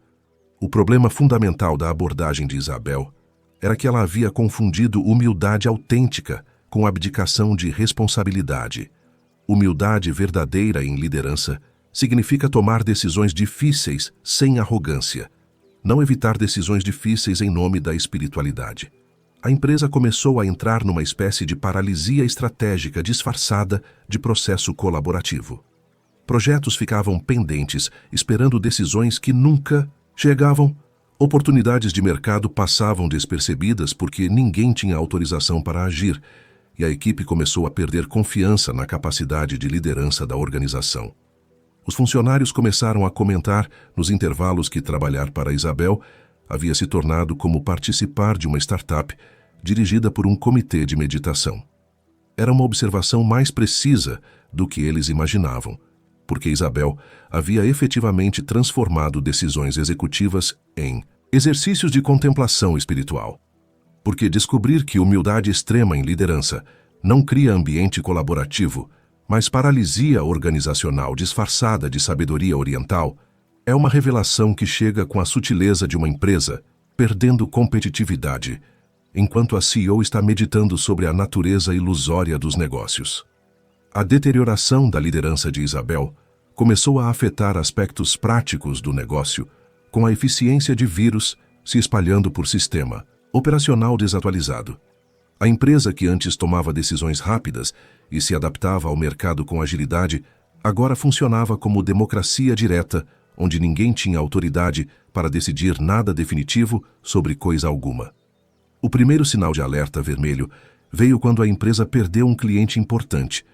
[SPEAKER 1] O problema fundamental da abordagem de Isabel era que ela havia confundido humildade autêntica com abdicação de responsabilidade. Humildade verdadeira em liderança significa tomar decisões difíceis sem arrogância, não evitar decisões difíceis em nome da espiritualidade. A empresa começou a entrar numa espécie de paralisia estratégica disfarçada de processo colaborativo. Projetos ficavam pendentes, esperando decisões que nunca chegavam. Oportunidades de mercado passavam despercebidas porque ninguém tinha autorização para agir, e a equipe começou a perder confiança na capacidade de liderança da organização. Os funcionários começaram a comentar nos intervalos que trabalhar para Isabel havia se tornado como participar de uma startup dirigida por um comitê de meditação. Era uma observação mais precisa do que eles imaginavam, porque Isabel havia efetivamente transformado decisões executivas em exercícios de contemplação espiritual. Porque descobrir que humildade extrema em liderança não cria ambiente colaborativo, mas paralisia organizacional disfarçada de sabedoria oriental, é uma revelação que chega com a sutileza de uma empresa perdendo competitividade, enquanto a CEO está meditando sobre a natureza ilusória dos negócios. A deterioração da liderança de Isabel começou a afetar aspectos práticos do negócio, com a eficiência de vírus se espalhando por sistema operacional desatualizado. A empresa que antes tomava decisões rápidas e se adaptava ao mercado com agilidade, agora funcionava como democracia direta, onde ninguém tinha autoridade para decidir nada definitivo sobre coisa alguma. O primeiro sinal de alerta vermelho veio quando a empresa perdeu um cliente importante,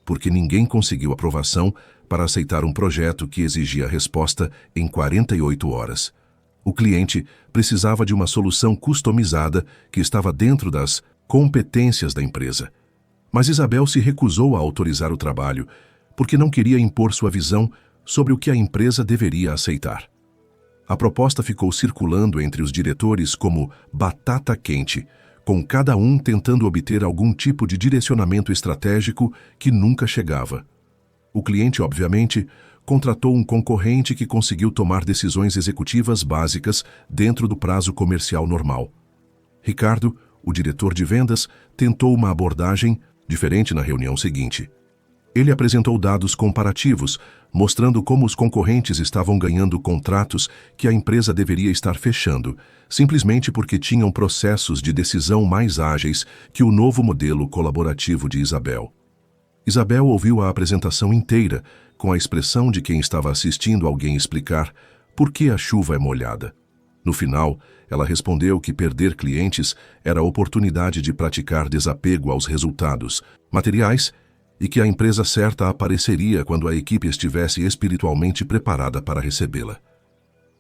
[SPEAKER 1] porque ninguém conseguiu aprovação para aceitar um projeto que exigia resposta em 48 horas. O cliente precisava de uma solução customizada que estava dentro das competências da empresa. Mas Isabel se recusou a autorizar o trabalho, porque não queria impor sua visão sobre o que a empresa deveria aceitar. A proposta ficou circulando entre os diretores como batata quente, com cada um tentando obter algum tipo de direcionamento estratégico que nunca chegava. O cliente, obviamente, contratou um concorrente que conseguiu tomar decisões executivas básicas dentro do prazo comercial normal. Ricardo, o diretor de vendas, tentou uma abordagem diferente na reunião seguinte. Ele apresentou dados comparativos, mostrando como os concorrentes estavam ganhando contratos que a empresa deveria estar fechando, simplesmente porque tinham processos de decisão mais ágeis que o novo modelo colaborativo de Isabel. Isabel ouviu a apresentação inteira, com a expressão de quem estava assistindo alguém explicar por que a chuva é molhada. No final, ela respondeu que perder clientes era a oportunidade de praticar desapego aos resultados materiais e que a empresa certa apareceria quando a equipe estivesse espiritualmente preparada para recebê-la.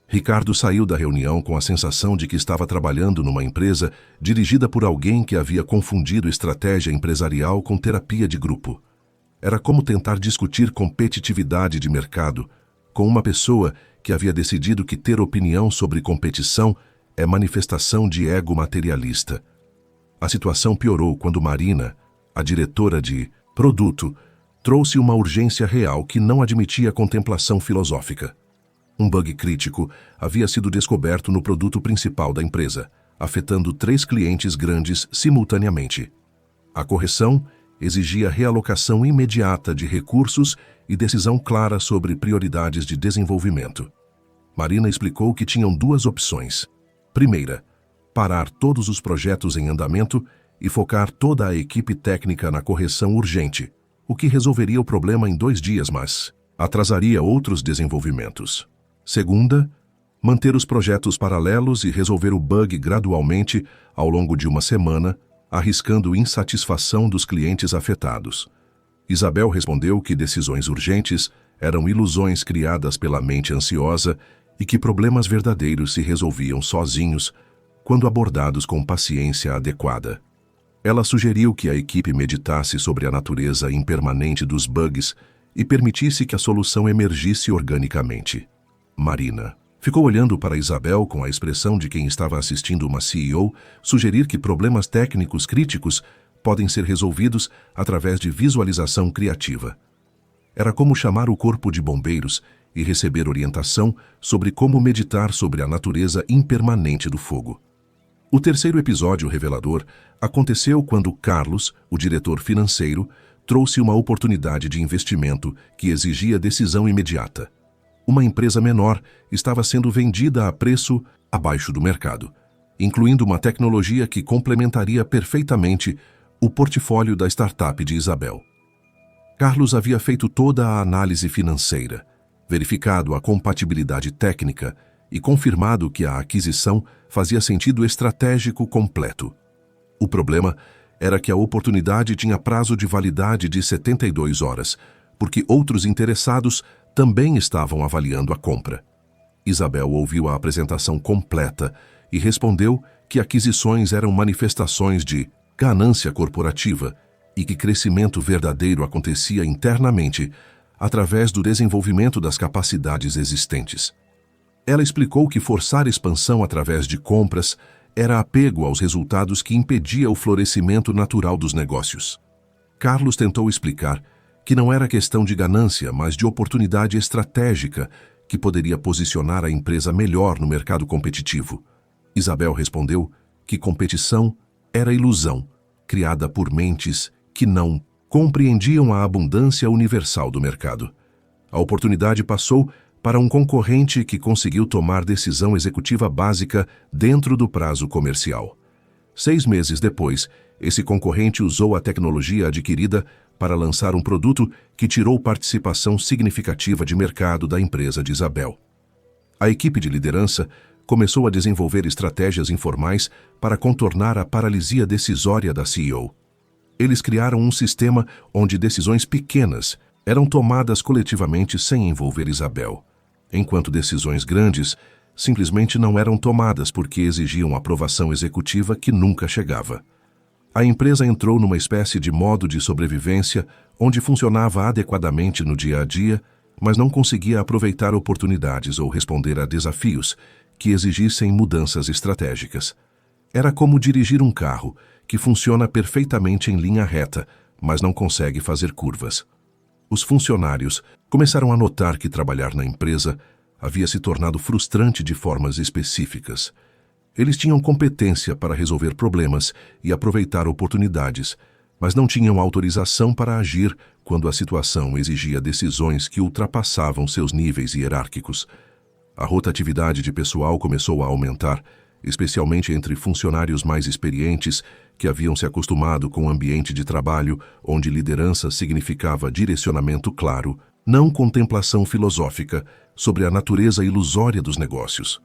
[SPEAKER 1] Ricardo saiu da reunião com a sensação de que estava trabalhando numa empresa dirigida por alguém que havia confundido estratégia empresarial com terapia de grupo. Era como tentar discutir competitividade de mercado com uma pessoa que havia decidido que ter opinião sobre competição é manifestação de ego materialista. A situação piorou quando Marina, a diretora de produto, trouxe uma urgência real que não admitia contemplação filosófica. Um bug crítico havia sido descoberto no produto principal da empresa, afetando 3 clientes grandes simultaneamente. A correção exigia realocação imediata de recursos e decisão clara sobre prioridades de desenvolvimento. Marina explicou que tinham duas opções. Primeira, parar todos os projetos em andamento e focar toda a equipe técnica na correção urgente, o que resolveria o problema em 2 dias, mas atrasaria outros desenvolvimentos. Segunda, manter os projetos paralelos e resolver o bug gradualmente ao longo de 1 semana, arriscando insatisfação dos clientes afetados. Isabel respondeu que decisões urgentes eram ilusões criadas pela mente ansiosa e que problemas verdadeiros se resolviam sozinhos quando abordados com paciência adequada. Ela sugeriu que a equipe meditasse sobre a natureza impermanente dos bugs e permitisse que a solução emergisse organicamente. Marina ficou olhando para Isabel com a expressão de quem estava assistindo uma CEO sugerir que problemas técnicos críticos podem ser resolvidos através de visualização criativa. Era como chamar o corpo de bombeiros e receber orientação sobre como meditar sobre a natureza impermanente do fogo. O terceiro episódio revelador aconteceu quando Carlos, o diretor financeiro, trouxe uma oportunidade de investimento que exigia decisão imediata. Uma empresa menor estava sendo vendida a preço abaixo do mercado, incluindo uma tecnologia que complementaria perfeitamente o portfólio da startup de Isabel. Carlos havia feito toda a análise financeira, verificado a compatibilidade técnica e confirmado que a aquisição fazia sentido estratégico completo. O problema era que a oportunidade tinha prazo de validade de 72 horas, porque outros interessados também estavam avaliando a compra. Isabel ouviu a apresentação completa e respondeu que aquisições eram manifestações de ganância corporativa e que crescimento verdadeiro acontecia internamente através do desenvolvimento das capacidades existentes. Ela explicou que forçar expansão através de compras era apego aos resultados que impedia o florescimento natural dos negócios. Carlos tentou explicar que não era questão de ganância, mas de oportunidade estratégica que poderia posicionar a empresa melhor no mercado competitivo. Isabel respondeu que competição era ilusão, criada por mentes que não compreendiam a abundância universal do mercado. A oportunidade passou para um concorrente que conseguiu tomar decisão executiva básica dentro do prazo comercial. 6 meses depois, esse concorrente usou a tecnologia adquirida para lançar um produto que tirou participação significativa de mercado da empresa de Isabel. A equipe de liderança começou a desenvolver estratégias informais para contornar a paralisia decisória da CEO. Eles criaram um sistema onde decisões pequenas eram tomadas coletivamente sem envolver Isabel, enquanto decisões grandes simplesmente não eram tomadas porque exigiam aprovação executiva que nunca chegava. A empresa entrou numa espécie de modo de sobrevivência onde funcionava adequadamente no dia a dia, mas não conseguia aproveitar oportunidades ou responder a desafios que exigissem mudanças estratégicas. Era como dirigir um carro que funciona perfeitamente em linha reta, mas não consegue fazer curvas. Os funcionários começaram a notar que trabalhar na empresa havia se tornado frustrante de formas específicas. Eles tinham competência para resolver problemas e aproveitar oportunidades, mas não tinham autorização para agir quando a situação exigia decisões que ultrapassavam seus níveis hierárquicos. A rotatividade de pessoal começou a aumentar, especialmente entre funcionários mais experientes que haviam se acostumado com o ambiente de trabalho onde liderança significava direcionamento claro, não contemplação filosófica sobre a natureza ilusória dos negócios.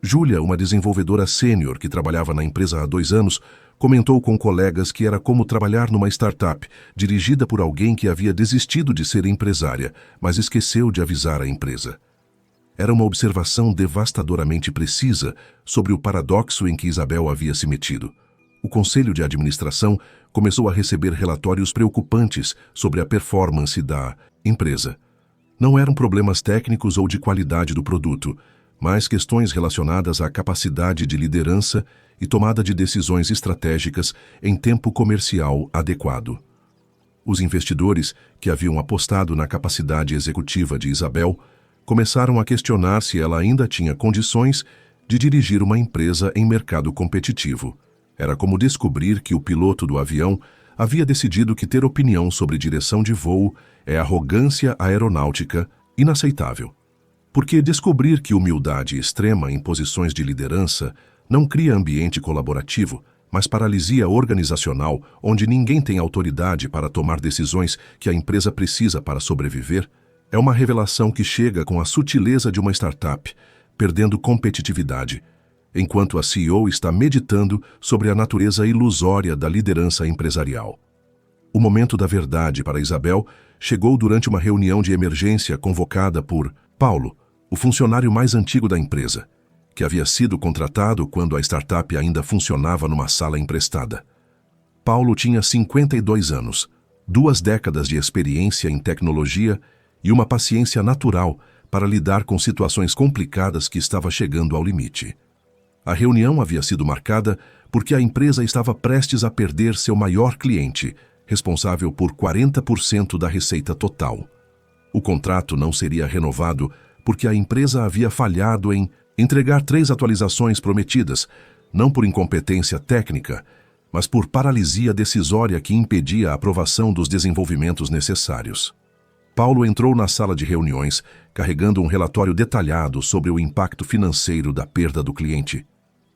[SPEAKER 1] Júlia, uma desenvolvedora sênior que trabalhava na empresa há 2 anos, comentou com colegas que era como trabalhar numa startup dirigida por alguém que havia desistido de ser empresária, mas esqueceu de avisar a empresa. Era uma observação devastadoramente precisa sobre o paradoxo em que Isabel havia se metido. O conselho de administração começou a receber relatórios preocupantes sobre a performance da empresa. Não eram problemas técnicos ou de qualidade do produto, mas questões relacionadas à capacidade de liderança e tomada de decisões estratégicas em tempo comercial adequado. Os investidores, que haviam apostado na capacidade executiva de Isabel, começaram a questionar se ela ainda tinha condições de dirigir uma empresa em mercado competitivo. Era como descobrir que o piloto do avião havia decidido que ter opinião sobre direção de voo é arrogância aeronáutica inaceitável. Porque descobrir que humildade extrema em posições de liderança não cria ambiente colaborativo, mas paralisia organizacional onde ninguém tem autoridade para tomar decisões que a empresa precisa para sobreviver, é uma revelação que chega com a sutileza de uma startup, perdendo competitividade, enquanto a CEO está meditando sobre a natureza ilusória da liderança empresarial. O momento da verdade para Isabel chegou durante uma reunião de emergência convocada por Paulo, o funcionário mais antigo da empresa, que havia sido contratado quando a startup ainda funcionava numa sala emprestada. Paulo tinha 52 anos, 2 décadas de experiência em tecnologia e uma paciência natural para lidar com situações complicadas que estava chegando ao limite. A reunião havia sido marcada porque a empresa estava prestes a perder seu maior cliente, responsável por 40% da receita total. O contrato não seria renovado porque a empresa havia falhado em entregar 3 atualizações prometidas, não por incompetência técnica, mas por paralisia decisória que impedia a aprovação dos desenvolvimentos necessários. Paulo entrou na sala de reuniões, carregando um relatório detalhado sobre o impacto financeiro da perda do cliente,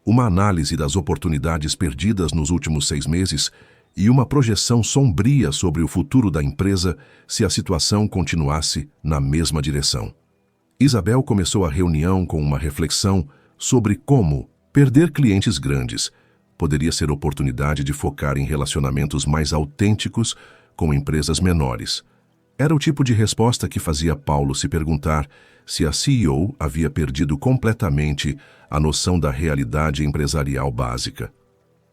[SPEAKER 1] uma análise das oportunidades perdidas nos últimos 6 meses e uma projeção sombria sobre o futuro da empresa se a situação continuasse na mesma direção. Isabel começou a reunião com uma reflexão sobre como perder clientes grandes poderia ser oportunidade de focar em relacionamentos mais autênticos com empresas menores. Era o tipo de resposta que fazia Paulo se perguntar se a CEO havia perdido completamente a noção da realidade empresarial básica.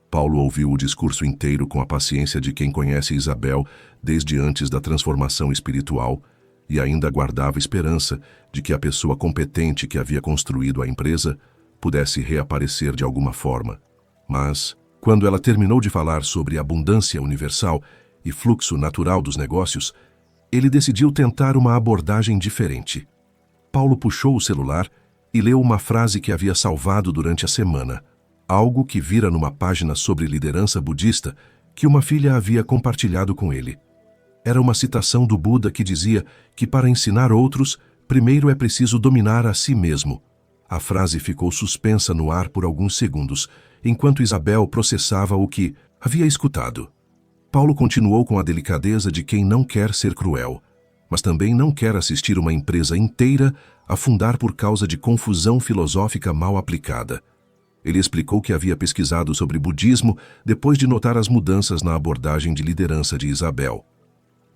[SPEAKER 1] Paulo ouviu o discurso inteiro com a paciência de quem conhece Isabel desde antes da transformação espiritual e ainda guardava esperança de que a pessoa competente que havia construído a empresa pudesse reaparecer de alguma forma. Mas, quando ela terminou de falar sobre abundância universal e fluxo natural dos negócios, ele decidiu tentar uma abordagem diferente. Paulo puxou o celular e leu uma frase que havia salvado durante a semana, algo que vira numa página sobre liderança budista que uma filha havia compartilhado com ele. Era uma citação do Buda que dizia que para ensinar outros, primeiro é preciso dominar a si mesmo. A frase ficou suspensa no ar por alguns segundos, enquanto Isabel processava o que havia escutado. Paulo continuou com a delicadeza de quem não quer ser cruel, mas também não quer assistir uma empresa inteira afundar por causa de confusão filosófica mal aplicada. Ele explicou que havia pesquisado sobre budismo depois de notar as mudanças na abordagem de liderança de Isabel.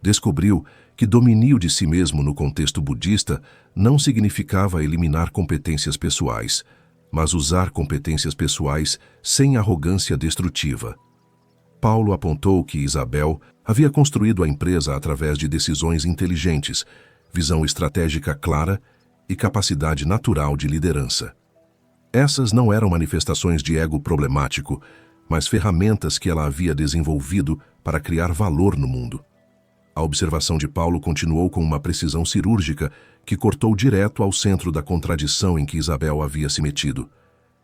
[SPEAKER 1] Descobriu que domínio de si mesmo no contexto budista não significava eliminar competências pessoais, mas usar competências pessoais sem arrogância destrutiva. Paulo apontou que Isabel havia construído a empresa através de decisões inteligentes, visão estratégica clara e capacidade natural de liderança. Essas não eram manifestações de ego problemático, mas ferramentas que ela havia desenvolvido para criar valor no mundo. A observação de Paulo continuou com uma precisão cirúrgica que cortou direto ao centro da contradição em que Isabel havia se metido.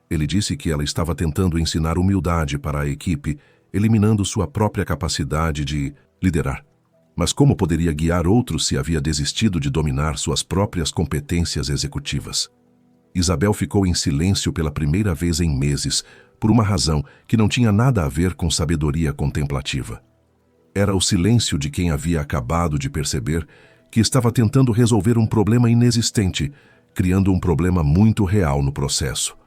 [SPEAKER 1] Ele disse que ela estava tentando ensinar humildade para a equipe, eliminando sua própria capacidade de liderar. Mas como poderia guiar outros se havia desistido de dominar suas próprias competências executivas? Isabel ficou em silêncio pela primeira vez em meses, por uma razão que não tinha nada a ver com sabedoria contemplativa. Era o silêncio de quem havia acabado de perceber que estava tentando resolver um problema inexistente, criando um problema muito real no processo.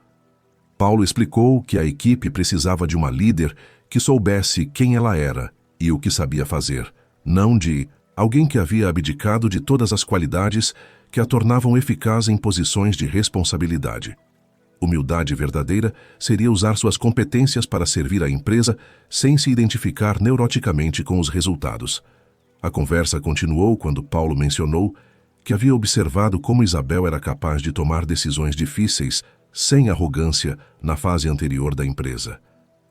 [SPEAKER 1] Paulo explicou que a equipe precisava de uma líder que soubesse quem ela era e o que sabia fazer, não de alguém que havia abdicado de todas as qualidades que a tornavam eficaz em posições de responsabilidade. Humildade verdadeira seria usar suas competências para servir a empresa sem se identificar neuroticamente com os resultados. A conversa continuou quando Paulo mencionou que havia observado como Isabel era capaz de tomar decisões difíceis sem arrogância na fase anterior da empresa.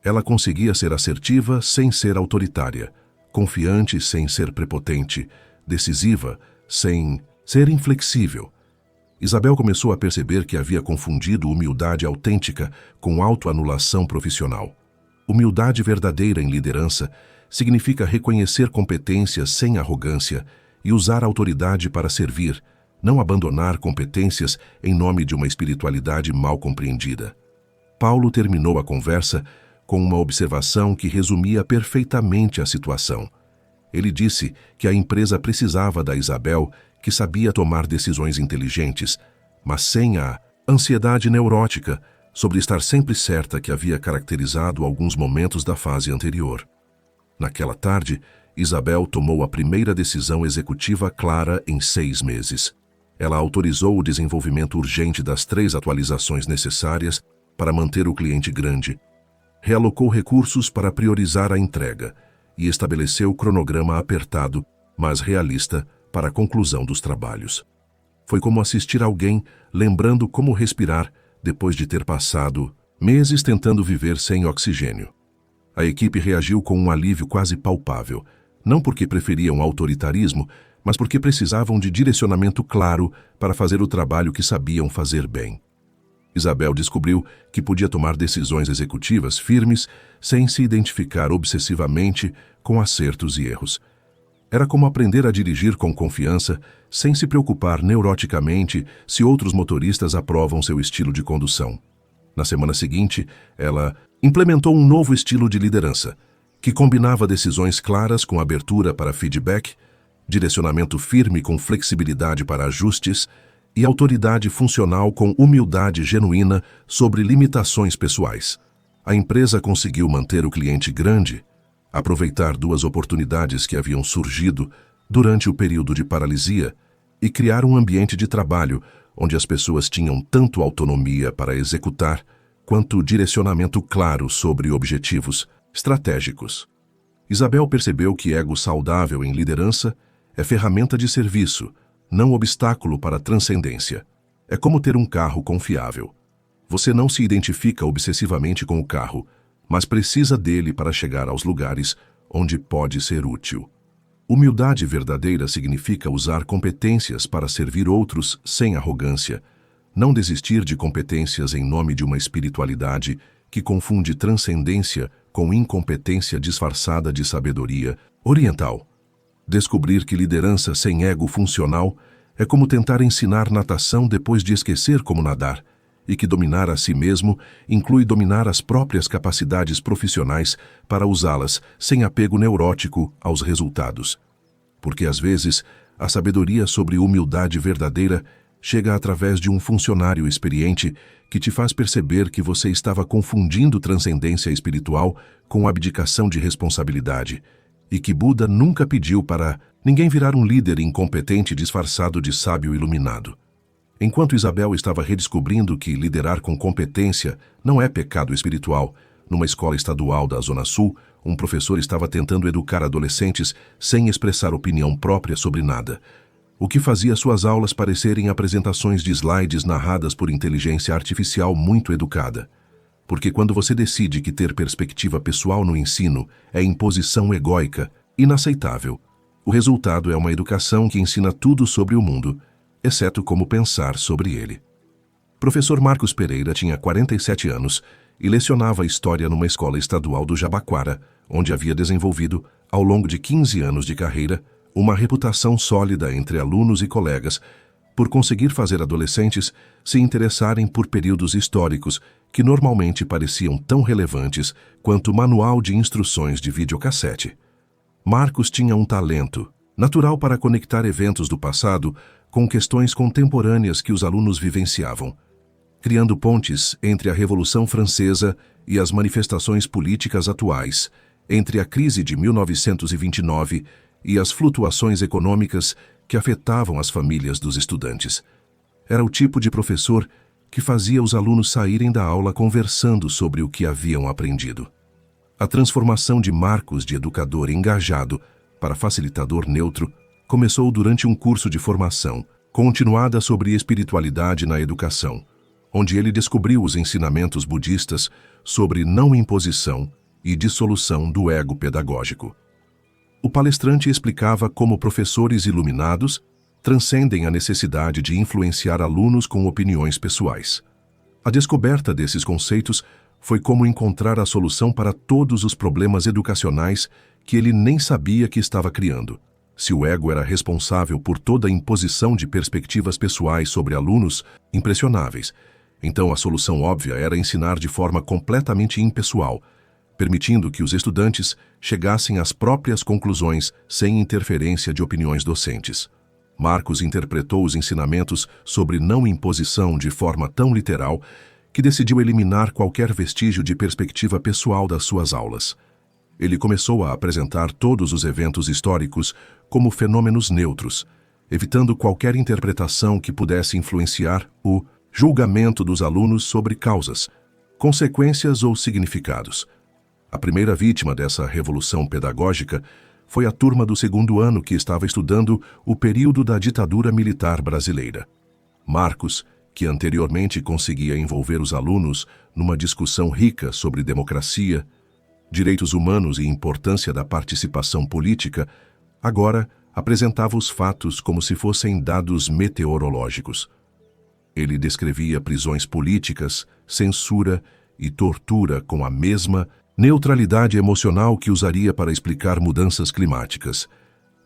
[SPEAKER 1] Ela conseguia ser assertiva sem ser autoritária, confiante sem ser prepotente, decisiva sem ser inflexível. Isabel começou a perceber que havia confundido humildade autêntica com autoanulação profissional. Humildade verdadeira em liderança significa reconhecer competências sem arrogância e usar a autoridade para servir, não abandonar competências em nome de uma espiritualidade mal compreendida. Paulo terminou a conversa com uma observação que resumia perfeitamente a situação. Ele disse que a empresa precisava da Isabel, que sabia tomar decisões inteligentes, mas sem a ansiedade neurótica sobre estar sempre certa que havia caracterizado alguns momentos da fase anterior. Naquela tarde, Isabel tomou a primeira decisão executiva clara em 6 meses. Ela autorizou o desenvolvimento urgente das 3 atualizações necessárias para manter o cliente grande, realocou recursos para priorizar a entrega e estabeleceu cronograma apertado, mas realista, para a conclusão dos trabalhos. Foi como assistir alguém lembrando como respirar depois de ter passado meses tentando viver sem oxigênio. A equipe reagiu com um alívio quase palpável, não porque preferiam autoritarismo, mas porque precisavam de direcionamento claro para fazer o trabalho que sabiam fazer bem. Isabel descobriu que podia tomar decisões executivas firmes sem se identificar obsessivamente com acertos e erros. Era como aprender a dirigir com confiança, sem se preocupar neuroticamente se outros motoristas aprovam seu estilo de condução. Na semana seguinte, ela implementou um novo estilo de liderança, que combinava decisões claras com abertura para feedback, direcionamento firme com flexibilidade para ajustes e autoridade funcional com humildade genuína sobre limitações pessoais. A empresa conseguiu manter o cliente grande, aproveitar 2 oportunidades que haviam surgido durante o período de paralisia e criar um ambiente de trabalho onde as pessoas tinham tanto autonomia para executar quanto direcionamento claro sobre objetivos estratégicos. Isabel percebeu que ego saudável em liderança é ferramenta de serviço, não obstáculo para a transcendência. É como ter um carro confiável. Você não se identifica obsessivamente com o carro, mas precisa dele para chegar aos lugares onde pode ser útil. Humildade verdadeira significa usar competências para servir outros sem arrogância, não desistir de competências em nome de uma espiritualidade que confunde transcendência com incompetência disfarçada de sabedoria oriental. Descobrir que liderança sem ego funcional é como tentar ensinar natação depois de esquecer como nadar, e que dominar a si mesmo inclui dominar as próprias capacidades profissionais para usá-las sem apego neurótico aos resultados. Porque às vezes, a sabedoria sobre humildade verdadeira chega através de um funcionário experiente que te faz perceber que você estava confundindo transcendência espiritual com abdicação de responsabilidade, e que Buda nunca pediu para ninguém virar um líder incompetente disfarçado de sábio iluminado. Enquanto Isabel estava redescobrindo que liderar com competência não é pecado espiritual, numa escola estadual da Zona Sul, um professor estava tentando educar adolescentes sem expressar opinião própria sobre nada, o que fazia suas aulas parecerem apresentações de slides narradas por inteligência artificial muito educada. Porque quando você decide que ter perspectiva pessoal no ensino é imposição egóica, inaceitável, o resultado é uma educação que ensina tudo sobre o mundo, exceto como pensar sobre ele. Professor Marcos Pereira tinha 47 anos e lecionava História numa escola estadual do Jabaquara, onde havia desenvolvido, ao longo de 15 anos de carreira, uma reputação sólida entre alunos e colegas por conseguir fazer adolescentes se interessarem por períodos históricos que normalmente pareciam tão relevantes quanto o manual de instruções de videocassete. Marcos tinha um talento natural para conectar eventos do passado com questões contemporâneas que os alunos vivenciavam, criando pontes entre a Revolução Francesa e as manifestações políticas atuais, entre a crise de 1929 e as flutuações econômicas que afetavam as famílias dos estudantes. Era o tipo de professor que fazia os alunos saírem da aula conversando sobre o que haviam aprendido. A transformação de Marcos de educador engajado para facilitador neutro começou durante um curso de formação, continuada sobre espiritualidade na educação, onde ele descobriu os ensinamentos budistas sobre não imposição e dissolução do ego pedagógico. O palestrante explicava como professores iluminados transcendem a necessidade de influenciar alunos com opiniões pessoais. A descoberta desses conceitos foi como encontrar a solução para todos os problemas educacionais que ele nem sabia que estava criando. Se o ego era responsável por toda a imposição de perspectivas pessoais sobre alunos impressionáveis, então a solução óbvia era ensinar de forma completamente impessoal, permitindo que os estudantes chegassem às próprias conclusões sem interferência de opiniões docentes. Marcos interpretou os ensinamentos sobre não imposição de forma tão literal que decidiu eliminar qualquer vestígio de perspectiva pessoal das suas aulas. Ele começou a apresentar todos os eventos históricos como fenômenos neutros, evitando qualquer interpretação que pudesse influenciar o julgamento dos alunos sobre causas, consequências ou significados. A primeira vítima dessa revolução pedagógica foi a turma do segundo ano que estava estudando o período da ditadura militar brasileira. Marcos, que anteriormente conseguia envolver os alunos numa discussão rica sobre democracia, direitos humanos e importância da participação política, agora apresentava os fatos como se fossem dados meteorológicos. Ele descrevia prisões políticas, censura e tortura com a mesma neutralidade emocional que usaria para explicar mudanças climáticas.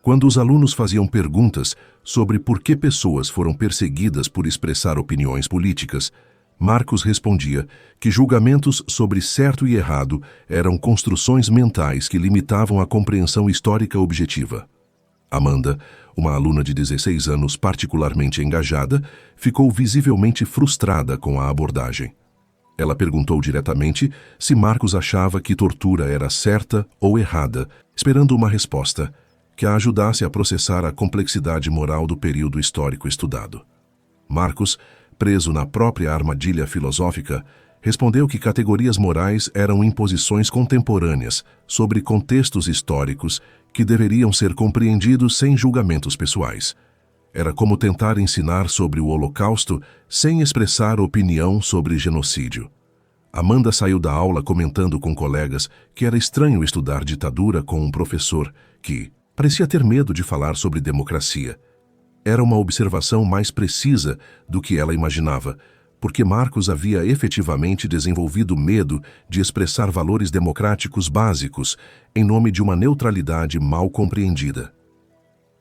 [SPEAKER 1] Quando os alunos faziam perguntas sobre por que pessoas foram perseguidas por expressar opiniões políticas, Marcos respondia que julgamentos sobre certo e errado eram construções mentais que limitavam a compreensão histórica objetiva. Amanda, uma aluna de 16 anos particularmente engajada, ficou visivelmente frustrada com a abordagem. Ela perguntou diretamente se Marcos achava que tortura era certa ou errada, esperando uma resposta que a ajudasse a processar a complexidade moral do período histórico estudado. Marcos, preso na própria armadilha filosófica, respondeu que categorias morais eram imposições contemporâneas sobre contextos históricos que deveriam ser compreendidos sem julgamentos pessoais. Era como tentar ensinar sobre o Holocausto sem expressar opinião sobre genocídio. Amanda saiu da aula comentando com colegas que era estranho estudar ditadura com um professor que parecia ter medo de falar sobre democracia. Era uma observação mais precisa do que ela imaginava, porque Marcos havia efetivamente desenvolvido medo de expressar valores democráticos básicos em nome de uma neutralidade mal compreendida.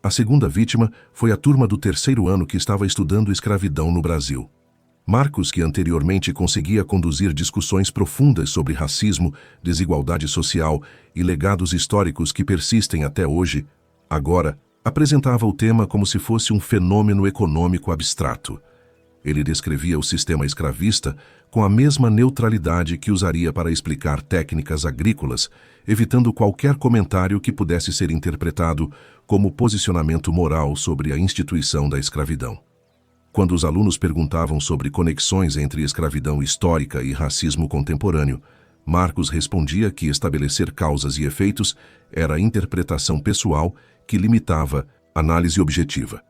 [SPEAKER 1] A segunda vítima foi a turma do terceiro ano que estava estudando escravidão no Brasil. Marcos, que anteriormente conseguia conduzir discussões profundas sobre racismo, desigualdade social e legados históricos que persistem até hoje, agora apresentava o tema como se fosse um fenômeno econômico abstrato. Ele descrevia o sistema escravista com a mesma neutralidade que usaria para explicar técnicas agrícolas, evitando qualquer comentário que pudesse ser interpretado como posicionamento moral sobre a instituição da escravidão. Quando os alunos perguntavam sobre conexões entre escravidão histórica e racismo contemporâneo, Marcos respondia que estabelecer causas e efeitos era interpretação pessoal que limitava análise objetiva.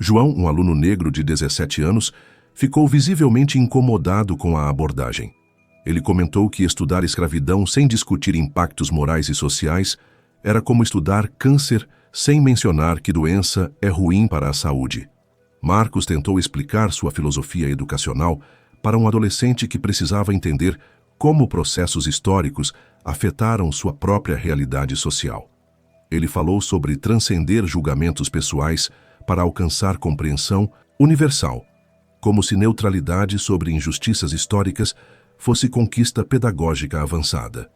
[SPEAKER 1] João, um aluno negro de 17 anos, ficou visivelmente incomodado com a abordagem. Ele comentou que estudar escravidão sem discutir impactos morais e sociais era como estudar câncer sem mencionar que doença é ruim para a saúde. Marcos tentou explicar sua filosofia educacional para um adolescente que precisava entender como processos históricos afetaram sua própria realidade social. Ele falou sobre transcender julgamentos pessoais para alcançar compreensão universal, como se neutralidade sobre injustiças históricas fosse conquista pedagógica avançada.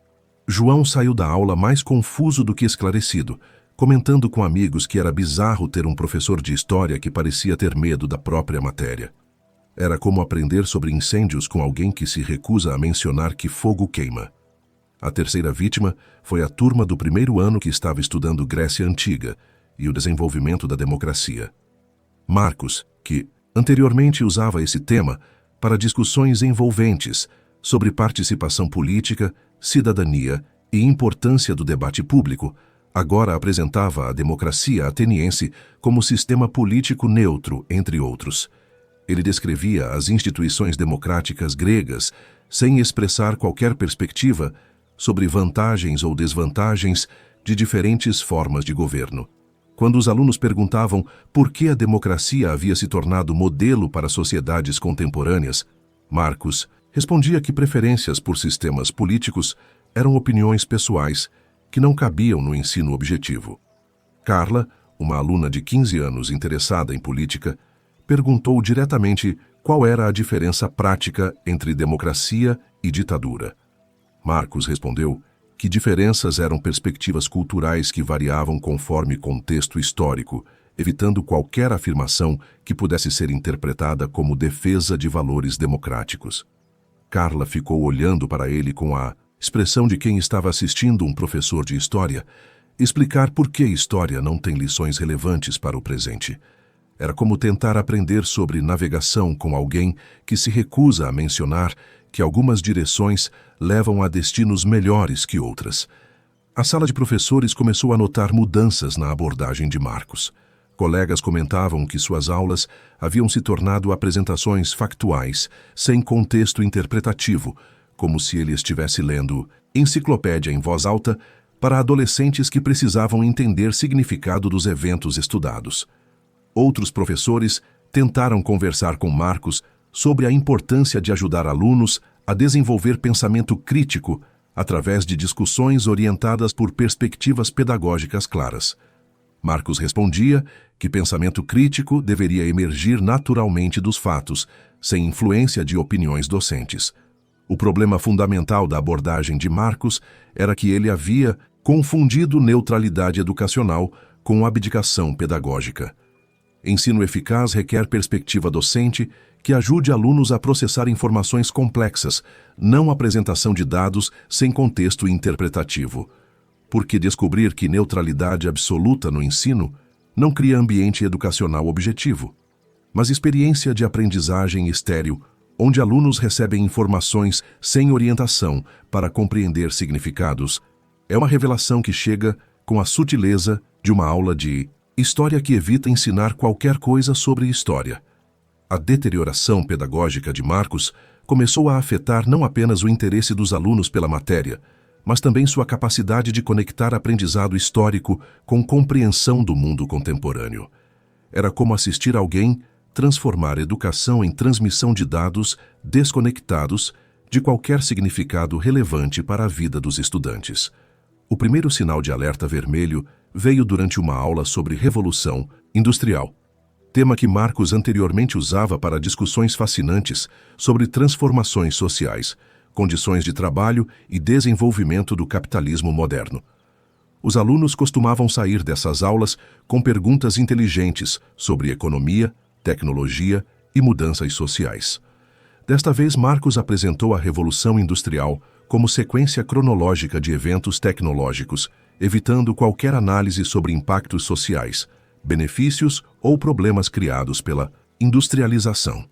[SPEAKER 1] João saiu da aula mais confuso do que esclarecido, comentando com amigos que era bizarro ter um professor de história que parecia ter medo da própria matéria. Era como aprender sobre incêndios com alguém que se recusa a mencionar que fogo queima. A terceira vítima foi a turma do primeiro ano que estava estudando Grécia Antiga e o desenvolvimento da democracia. Marcos, que anteriormente usava esse tema para discussões envolventes sobre participação política, cidadania e importância do debate público, agora apresentava a democracia ateniense como sistema político neutro, entre outros. Ele descrevia as instituições democráticas gregas sem expressar qualquer perspectiva sobre vantagens ou desvantagens de diferentes formas de governo. Quando os alunos perguntavam por que a democracia havia se tornado modelo para sociedades contemporâneas, Marcos Respondia que preferências por sistemas políticos eram opiniões pessoais que não cabiam no ensino objetivo. Carla, uma aluna de 15 anos interessada em política, perguntou diretamente qual era a diferença prática entre democracia e ditadura. Marcos respondeu que diferenças eram perspectivas culturais que variavam conforme contexto histórico, evitando qualquer afirmação que pudesse ser interpretada como defesa de valores democráticos. Carla ficou olhando para ele com a expressão de quem estava assistindo um professor de história explicar por que história não tem lições relevantes para o presente. Era como tentar aprender sobre navegação com alguém que se recusa a mencionar que algumas direções levam a destinos melhores que outras. A sala de professores começou a notar mudanças na abordagem de Marcos. Colegas comentavam que suas aulas haviam se tornado apresentações factuais, sem contexto interpretativo, como se ele estivesse lendo enciclopédia em voz alta para adolescentes que precisavam entender significado dos eventos estudados. Outros professores tentaram conversar com Marcos sobre a importância de ajudar alunos a desenvolver pensamento crítico através de discussões orientadas por perspectivas pedagógicas claras. Marcos respondia que pensamento crítico deveria emergir naturalmente dos fatos, sem influência de opiniões docentes. O problema fundamental da abordagem de Marcos era que ele havia confundido neutralidade educacional com abdicação pedagógica. Ensino eficaz requer perspectiva docente que ajude alunos a processar informações complexas, não apresentação de dados sem contexto interpretativo. Porque descobrir que neutralidade absoluta no ensino não cria ambiente educacional objetivo, mas experiência de aprendizagem estéril, onde alunos recebem informações sem orientação para compreender significados, é uma revelação que chega com a sutileza de uma aula de história que evita ensinar qualquer coisa sobre história. A deterioração pedagógica de Marcos começou a afetar não apenas o interesse dos alunos pela matéria, mas também sua capacidade de conectar aprendizado histórico com compreensão do mundo contemporâneo. Era como assistir alguém transformar educação em transmissão de dados desconectados de qualquer significado relevante para a vida dos estudantes. O primeiro sinal de alerta vermelho veio durante uma aula sobre Revolução Industrial, tema que Marcos anteriormente usava para discussões fascinantes sobre transformações sociais, condições de trabalho e desenvolvimento do capitalismo moderno. Os alunos costumavam sair dessas aulas com perguntas inteligentes sobre economia, tecnologia e mudanças sociais. Desta vez, Marcos apresentou a Revolução Industrial como sequência cronológica de eventos tecnológicos, evitando qualquer análise sobre impactos sociais, benefícios ou problemas criados pela industrialização.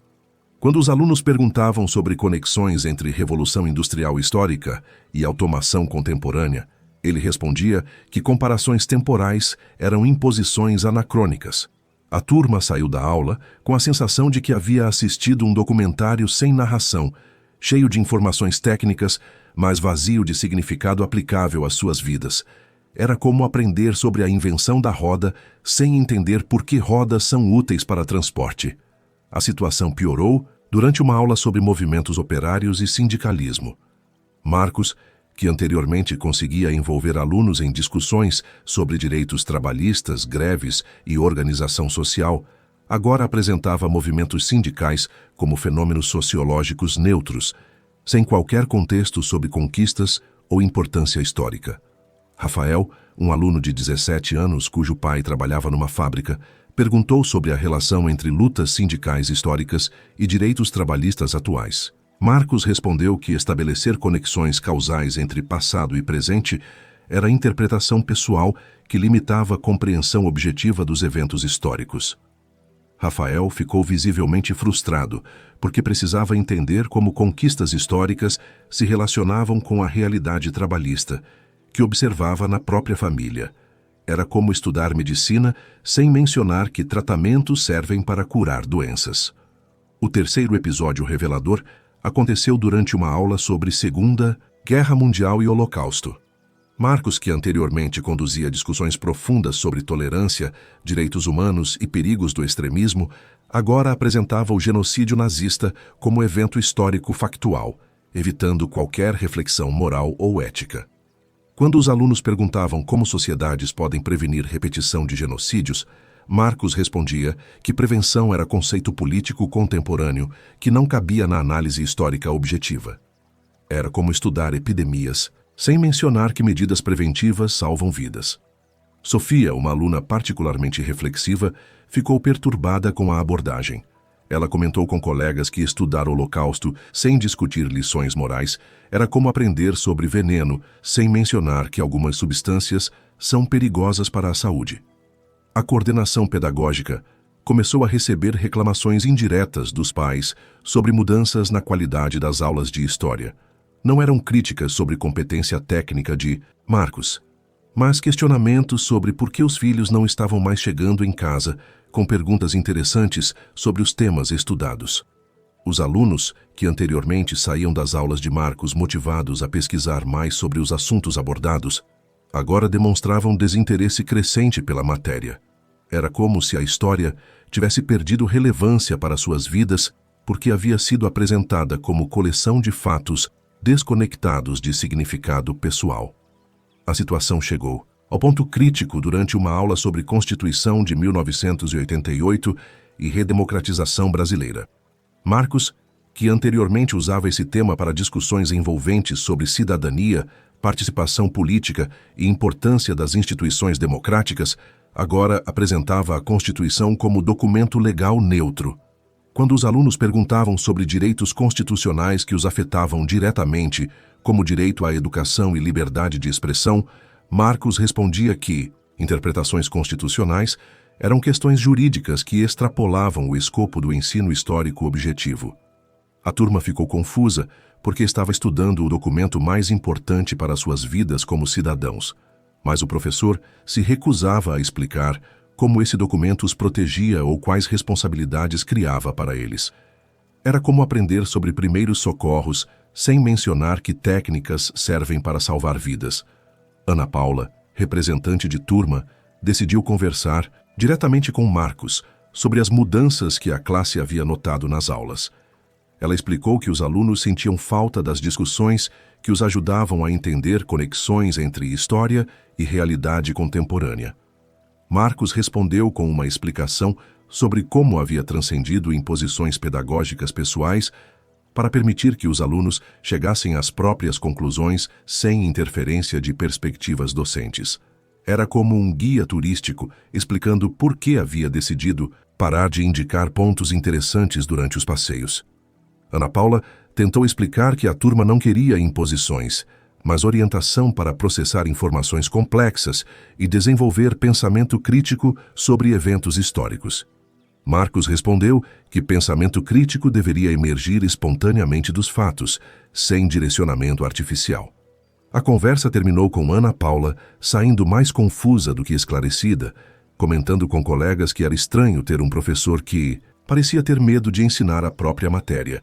[SPEAKER 1] Quando os alunos perguntavam sobre conexões entre Revolução Industrial histórica e automação contemporânea, ele respondia que comparações temporais eram imposições anacrônicas. A turma saiu da aula com a sensação de que havia assistido um documentário sem narração, cheio de informações técnicas, mas vazio de significado aplicável às suas vidas. Era como aprender sobre a invenção da roda sem entender por que rodas são úteis para transporte. A situação piorou durante uma aula sobre movimentos operários e sindicalismo. Marcos, que anteriormente conseguia envolver alunos em discussões sobre direitos trabalhistas, greves e organização social, agora apresentava movimentos sindicais como fenômenos sociológicos neutros, sem qualquer contexto sobre conquistas ou importância histórica. Rafael, um aluno de 17 anos cujo pai trabalhava numa fábrica, perguntou sobre a relação entre lutas sindicais históricas e direitos trabalhistas atuais. Marcos respondeu que estabelecer conexões causais entre passado e presente era a interpretação pessoal que limitava a compreensão objetiva dos eventos históricos. Rafael ficou visivelmente frustrado, porque precisava entender como conquistas históricas se relacionavam com a realidade trabalhista, que observava na própria família. Era como estudar medicina sem mencionar que tratamentos servem para curar doenças. O terceiro episódio revelador aconteceu durante uma aula sobre Segunda Guerra Mundial e Holocausto. Marcos, que anteriormente conduzia discussões profundas sobre tolerância, direitos humanos e perigos do extremismo, agora apresentava o genocídio nazista como evento histórico factual, evitando qualquer reflexão moral ou ética. Quando os alunos perguntavam como sociedades podem prevenir repetição de genocídios, Marcos respondia que prevenção era conceito político contemporâneo que não cabia na análise histórica objetiva. Era como estudar epidemias, sem mencionar que medidas preventivas salvam vidas. Sofia, uma aluna particularmente reflexiva, ficou perturbada com a abordagem. Ela comentou com colegas que estudar o Holocausto sem discutir lições morais era como aprender sobre veneno, sem mencionar que algumas substâncias são perigosas para a saúde. A coordenação pedagógica começou a receber reclamações indiretas dos pais sobre mudanças na qualidade das aulas de história. Não eram críticas sobre competência técnica de Marcos, mas questionamentos sobre por que os filhos não estavam mais chegando em casa com perguntas interessantes sobre os temas estudados. Os alunos, que anteriormente saíam das aulas de Marcos motivados a pesquisar mais sobre os assuntos abordados, agora demonstravam desinteresse crescente pela matéria. Era como se a história tivesse perdido relevância para suas vidas porque havia sido apresentada como coleção de fatos desconectados de significado pessoal. A situação chegou ao ponto crítico durante uma aula sobre Constituição de 1988 e redemocratização brasileira. Marcos, que anteriormente usava esse tema para discussões envolventes sobre cidadania, participação política e importância das instituições democráticas, agora apresentava a Constituição como documento legal neutro. Quando os alunos perguntavam sobre direitos constitucionais que os afetavam diretamente, como direito à educação e liberdade de expressão, Marcos respondia que interpretações constitucionais eram questões jurídicas que extrapolavam o escopo do ensino histórico objetivo. A turma ficou confusa porque estava estudando o documento mais importante para suas vidas como cidadãos, mas o professor se recusava a explicar como esse documento os protegia ou quais responsabilidades criava para eles. Era como aprender sobre primeiros socorros sem mencionar que técnicas servem para salvar vidas. Ana Paula, representante de turma, decidiu conversar diretamente com Marcos sobre as mudanças que a classe havia notado nas aulas. Ela explicou que os alunos sentiam falta das discussões que os ajudavam a entender conexões entre história e realidade contemporânea. Marcos respondeu com uma explicação sobre como havia transcendido imposições pedagógicas pessoais para permitir que os alunos chegassem às próprias conclusões sem interferência de perspectivas docentes. Era como um guia turístico explicando por que havia decidido parar de indicar pontos interessantes durante os passeios. Ana Paula tentou explicar que a turma não queria imposições, mas orientação para processar informações complexas e desenvolver pensamento crítico sobre eventos históricos. Marcos respondeu que pensamento crítico deveria emergir espontaneamente dos fatos, sem direcionamento artificial. A conversa terminou com Ana Paula saindo mais confusa do que esclarecida, comentando com colegas que era estranho ter um professor que parecia ter medo de ensinar a própria matéria.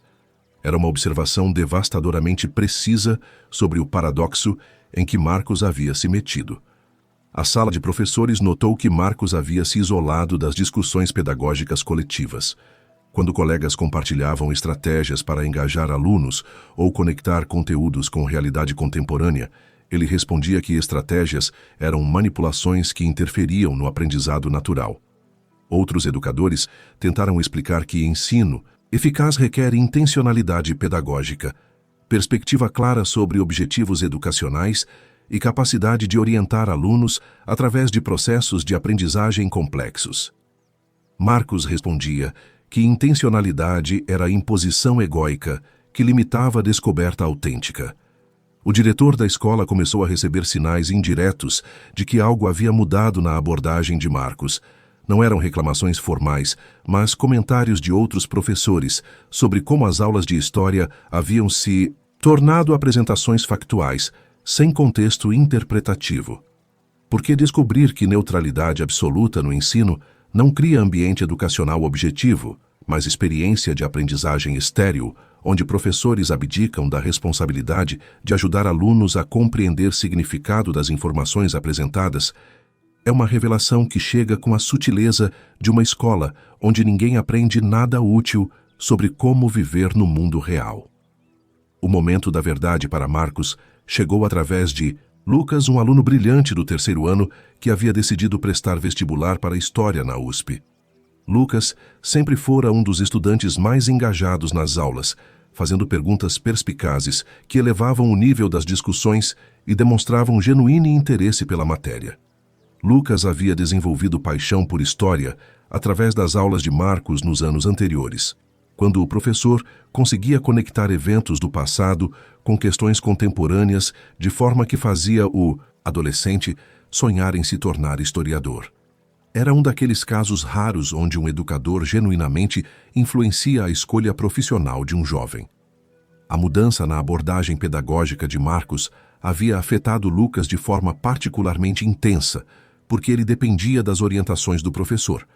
[SPEAKER 1] Era uma observação devastadoramente precisa sobre o paradoxo em que Marcos havia se metido. A sala de professores notou que Marcos havia se isolado das discussões pedagógicas coletivas. Quando colegas compartilhavam estratégias para engajar alunos ou conectar conteúdos com realidade contemporânea, ele respondia que estratégias eram manipulações que interferiam no aprendizado natural. Outros educadores tentaram explicar que ensino eficaz requer intencionalidade pedagógica, perspectiva clara sobre objetivos educacionais e capacidade de orientar alunos através de processos de aprendizagem complexos. Marcos respondia que intencionalidade era a imposição egóica que limitava a descoberta autêntica. O diretor da escola começou a receber sinais indiretos de que algo havia mudado na abordagem de Marcos. Não eram reclamações formais, mas comentários de outros professores sobre como as aulas de história haviam se tornado apresentações factuais, sem contexto interpretativo. Por que descobrir que neutralidade absoluta no ensino não cria ambiente educacional objetivo, mas experiência de aprendizagem estéril, onde professores abdicam da responsabilidade de ajudar alunos a compreender o significado das informações apresentadas? é uma revelação que chega com a sutileza de uma escola onde ninguém aprende nada útil sobre como viver no mundo real. O momento da verdade para Marcos chegou através de Lucas, um aluno brilhante do terceiro ano que havia decidido prestar vestibular para História na USP. Lucas sempre fora um dos estudantes mais engajados nas aulas, fazendo perguntas perspicazes que elevavam o nível das discussões e demonstravam genuíno interesse pela matéria. Lucas havia desenvolvido paixão por história através das aulas de Marcos nos anos anteriores, quando o professor conseguia conectar eventos do passado com questões contemporâneas de forma que fazia o adolescente sonhar em se tornar historiador. Era um daqueles casos raros onde um educador genuinamente influencia a escolha profissional de um jovem. A mudança na abordagem pedagógica de Marcos havia afetado Lucas de forma particularmente intensa, porque ele dependia das orientações do professor,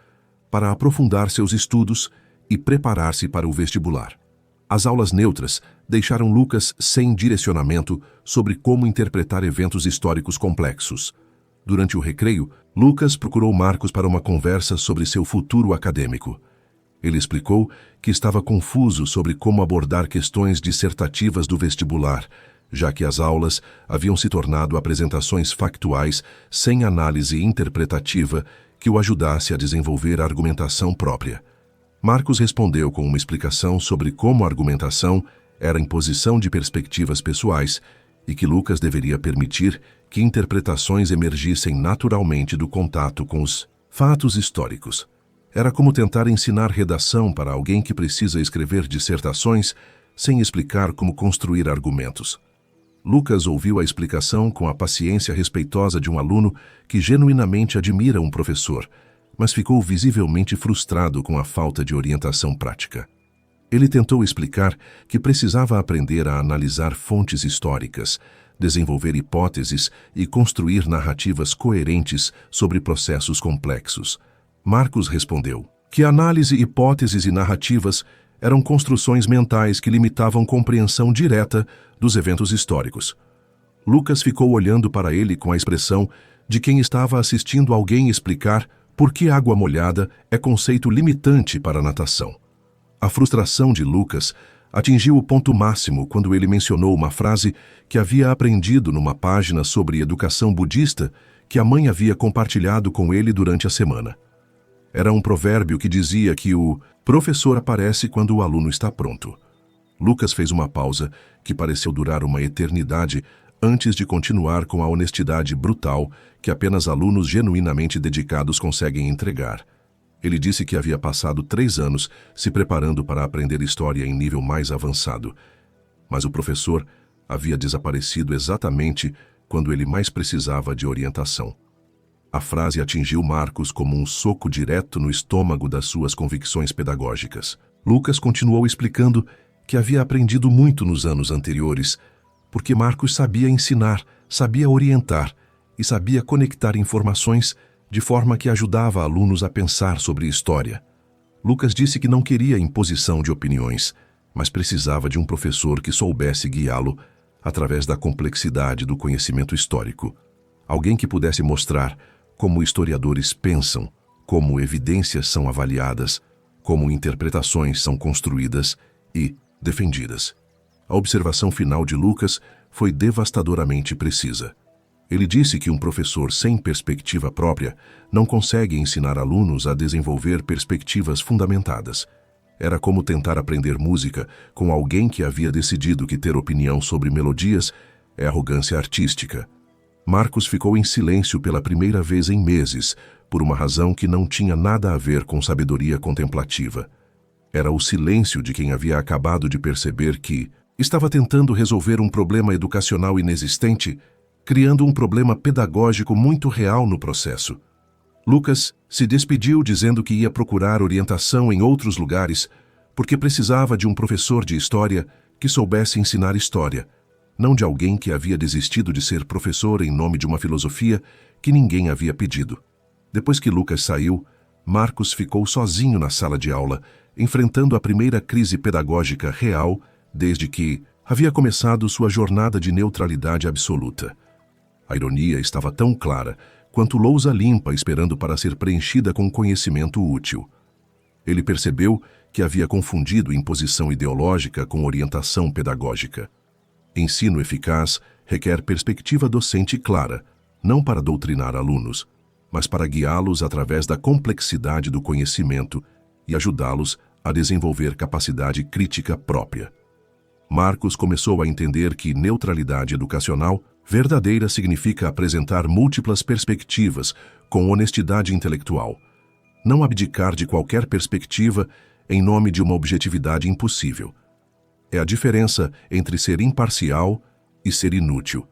[SPEAKER 1] para aprofundar seus estudos e preparar-se para o vestibular. As aulas neutras deixaram Lucas sem direcionamento sobre como interpretar eventos históricos complexos. Durante o recreio, Lucas procurou Marcos para uma conversa sobre seu futuro acadêmico. Ele explicou que estava confuso sobre como abordar questões dissertativas do vestibular, já que as aulas haviam se tornado apresentações factuais sem análise interpretativa que o ajudasse a desenvolver a argumentação própria. Marcos respondeu com uma explicação sobre como a argumentação era imposição de perspectivas pessoais e que Lucas deveria permitir que interpretações emergissem naturalmente do contato com os fatos históricos. Era como tentar ensinar redação para alguém que precisa escrever dissertações sem explicar como construir argumentos. Lucas ouviu a explicação com a paciência respeitosa de um aluno que genuinamente admira um professor, mas ficou visivelmente frustrado com a falta de orientação prática. Ele tentou explicar que precisava aprender a analisar fontes históricas, desenvolver hipóteses e construir narrativas coerentes sobre processos complexos. Marcos respondeu que análise, hipóteses e narrativas eram construções mentais que limitavam compreensão direta dos eventos históricos. Lucas ficou olhando para ele com a expressão de quem estava assistindo alguém explicar por que água molhada é conceito limitante para a natação. A frustração de Lucas atingiu o ponto máximo quando ele mencionou uma frase que havia aprendido numa página sobre educação budista que a mãe havia compartilhado com ele durante a semana. Era um provérbio que dizia que o professor aparece quando o aluno está pronto. Lucas fez uma pausa que pareceu durar uma eternidade antes de continuar com a honestidade brutal que apenas alunos genuinamente dedicados conseguem entregar. Ele disse que havia passado 3 anos se preparando para aprender história em nível mais avançado, mas o professor havia desaparecido exatamente quando ele mais precisava de orientação. A frase atingiu Marcos como um soco direto no estômago das suas convicções pedagógicas. Lucas continuou explicando que havia aprendido muito nos anos anteriores, porque Marcos sabia ensinar, sabia orientar e sabia conectar informações de forma que ajudava alunos a pensar sobre história. Lucas disse que não queria imposição de opiniões, mas precisava de um professor que soubesse guiá-lo através da complexidade do conhecimento histórico. Alguém que pudesse mostrar como historiadores pensam, como evidências são avaliadas, como interpretações são construídas e defendidas. A observação final de Lucas foi devastadoramente precisa. Ele disse que um professor sem perspectiva própria não consegue ensinar alunos a desenvolver perspectivas fundamentadas. Era como tentar aprender música com alguém que havia decidido que ter opinião sobre melodias é arrogância artística. Marcos ficou em silêncio pela primeira vez em meses, por uma razão que não tinha nada a ver com sabedoria contemplativa. Era o silêncio de quem havia acabado de perceber que estava tentando resolver um problema educacional inexistente, criando um problema pedagógico muito real no processo. Lucas se despediu dizendo que ia procurar orientação em outros lugares, porque precisava de um professor de história que soubesse ensinar história, não de alguém que havia desistido de ser professor em nome de uma filosofia que ninguém havia pedido. Depois que Lucas saiu, Marcos ficou sozinho na sala de aula, enfrentando a primeira crise pedagógica real desde que havia começado sua jornada de neutralidade absoluta. A ironia estava tão clara quanto lousa limpa esperando para ser preenchida com conhecimento útil. Ele percebeu que havia confundido imposição ideológica com orientação pedagógica. Ensino eficaz requer perspectiva docente clara, não para doutrinar alunos, mas para guiá-los através da complexidade do conhecimento e ajudá-los a desenvolver capacidade crítica própria. Marcos começou a entender que neutralidade educacional verdadeira significa apresentar múltiplas perspectivas com honestidade intelectual, não abdicar de qualquer perspectiva em nome de uma objetividade impossível. É a diferença entre ser imparcial e ser inútil.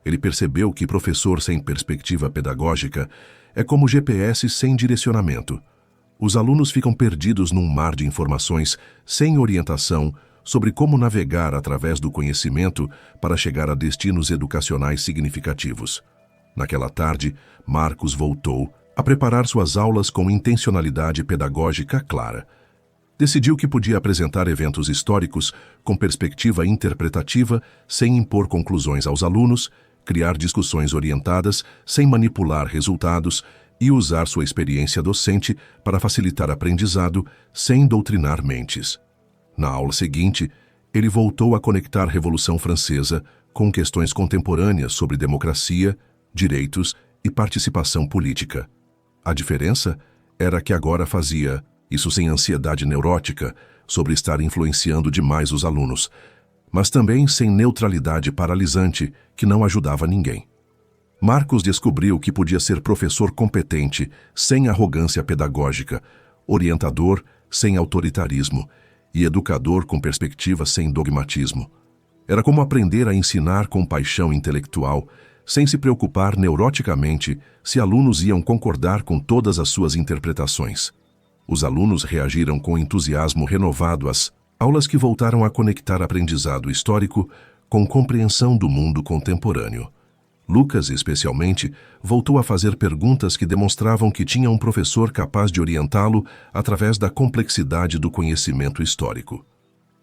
[SPEAKER 1] Ele percebeu que professor sem perspectiva pedagógica é como GPS sem direcionamento. Os alunos ficam perdidos num mar de informações sem orientação sobre como navegar através do conhecimento para chegar a destinos educacionais significativos. Naquela tarde, Marcos voltou a preparar suas aulas com intencionalidade pedagógica clara. Decidiu que podia apresentar eventos históricos com perspectiva interpretativa sem impor conclusões aos alunos, criar discussões orientadas sem manipular resultados e usar sua experiência docente para facilitar aprendizado sem doutrinar mentes. Na aula seguinte, ele voltou a conectar Revolução Francesa com questões contemporâneas sobre democracia, direitos e participação política. A diferença era que agora fazia isso sem ansiedade neurótica sobre estar influenciando demais os alunos, mas também sem neutralidade paralisante que não ajudava ninguém. Marcos descobriu que podia ser professor competente sem arrogância pedagógica, orientador sem autoritarismo e educador com perspectiva sem dogmatismo. Era como aprender a ensinar com paixão intelectual, sem se preocupar neuroticamente se alunos iam concordar com todas as suas interpretações. Os alunos reagiram com entusiasmo renovado às aulas que voltaram a conectar aprendizado histórico com compreensão do mundo contemporâneo. Lucas, especialmente, voltou a fazer perguntas que demonstravam que tinha um professor capaz de orientá-lo através da complexidade do conhecimento histórico.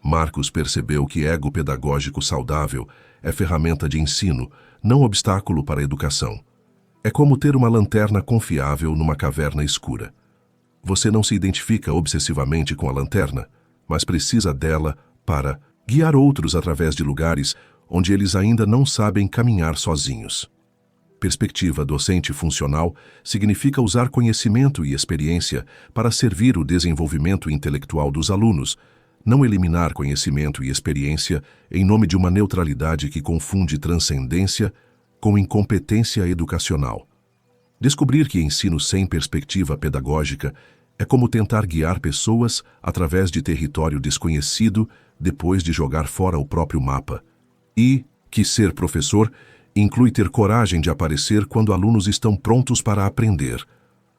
[SPEAKER 1] Marcos percebeu que ego pedagógico saudável é ferramenta de ensino, não obstáculo para a educação. É como ter uma lanterna confiável numa caverna escura. Você não se identifica obsessivamente com a lanterna, mas precisa dela para guiar outros através de lugares onde eles ainda não sabem caminhar sozinhos. Perspectiva docente funcional significa usar conhecimento e experiência para servir o desenvolvimento intelectual dos alunos, não eliminar conhecimento e experiência em nome de uma neutralidade que confunde transcendência com incompetência educacional. Descobrir que ensino sem perspectiva pedagógica é como tentar guiar pessoas através de território desconhecido depois de jogar fora o próprio mapa. E que ser professor inclui ter coragem de aparecer quando alunos estão prontos para aprender,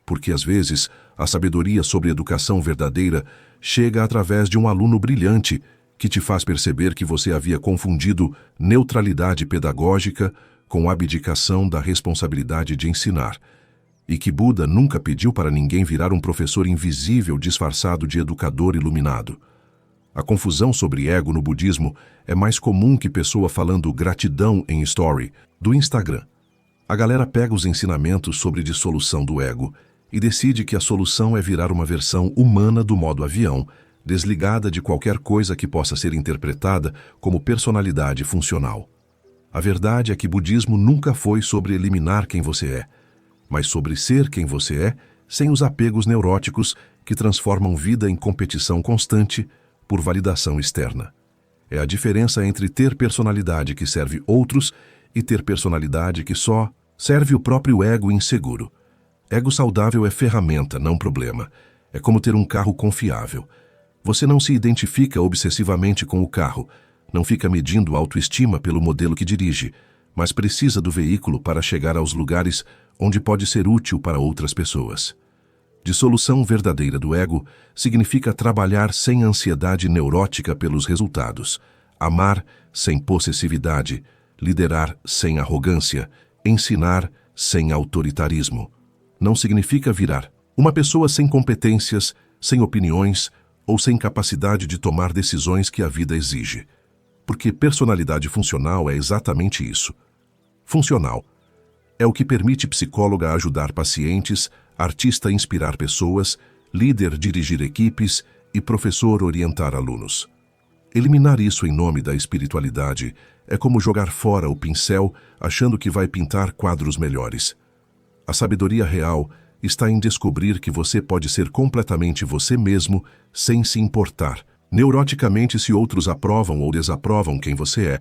[SPEAKER 1] porque às vezes a sabedoria sobre educação verdadeira chega através de um aluno brilhante que te faz perceber que você havia confundido neutralidade pedagógica com abdicação da responsabilidade de ensinar, e que Buda nunca pediu para ninguém virar um professor invisível disfarçado de educador iluminado. A confusão sobre ego no budismo é mais comum que pessoa falando gratidão em story do Instagram. A galera pega os ensinamentos sobre dissolução do ego e decide que a solução é virar uma versão humana do modo avião, desligada de qualquer coisa que possa ser interpretada como personalidade funcional. A verdade é que budismo nunca foi sobre eliminar quem você é, mas sobre ser quem você é sem os apegos neuróticos que transformam vida em competição constante por validação externa. É a diferença entre ter personalidade que serve outros e ter personalidade que só serve o próprio ego inseguro. Ego saudável é ferramenta, não problema. É como ter um carro confiável. Você não se identifica obsessivamente com o carro, não fica medindo autoestima pelo modelo que dirige, mas precisa do veículo para chegar aos lugares onde pode ser útil para outras pessoas. Dissolução verdadeira do ego significa trabalhar sem ansiedade neurótica pelos resultados, amar sem possessividade, liderar sem arrogância, ensinar sem autoritarismo. Não significa virar uma pessoa sem competências, sem opiniões ou sem capacidade de tomar decisões que a vida exige. Porque personalidade funcional é exatamente isso. Funcional. É o que permite psicóloga ajudar pacientes, artista inspirar pessoas, líder dirigir equipes e professor orientar alunos. Eliminar isso em nome da espiritualidade é como jogar fora o pincel achando que vai pintar quadros melhores. A sabedoria real está em descobrir que você pode ser completamente você mesmo sem se importar neuroticamente se outros aprovam ou desaprovam quem você é.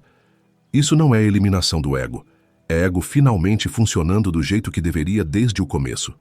[SPEAKER 1] Isso não é eliminação do ego. É ego finalmente funcionando do jeito que deveria desde o começo.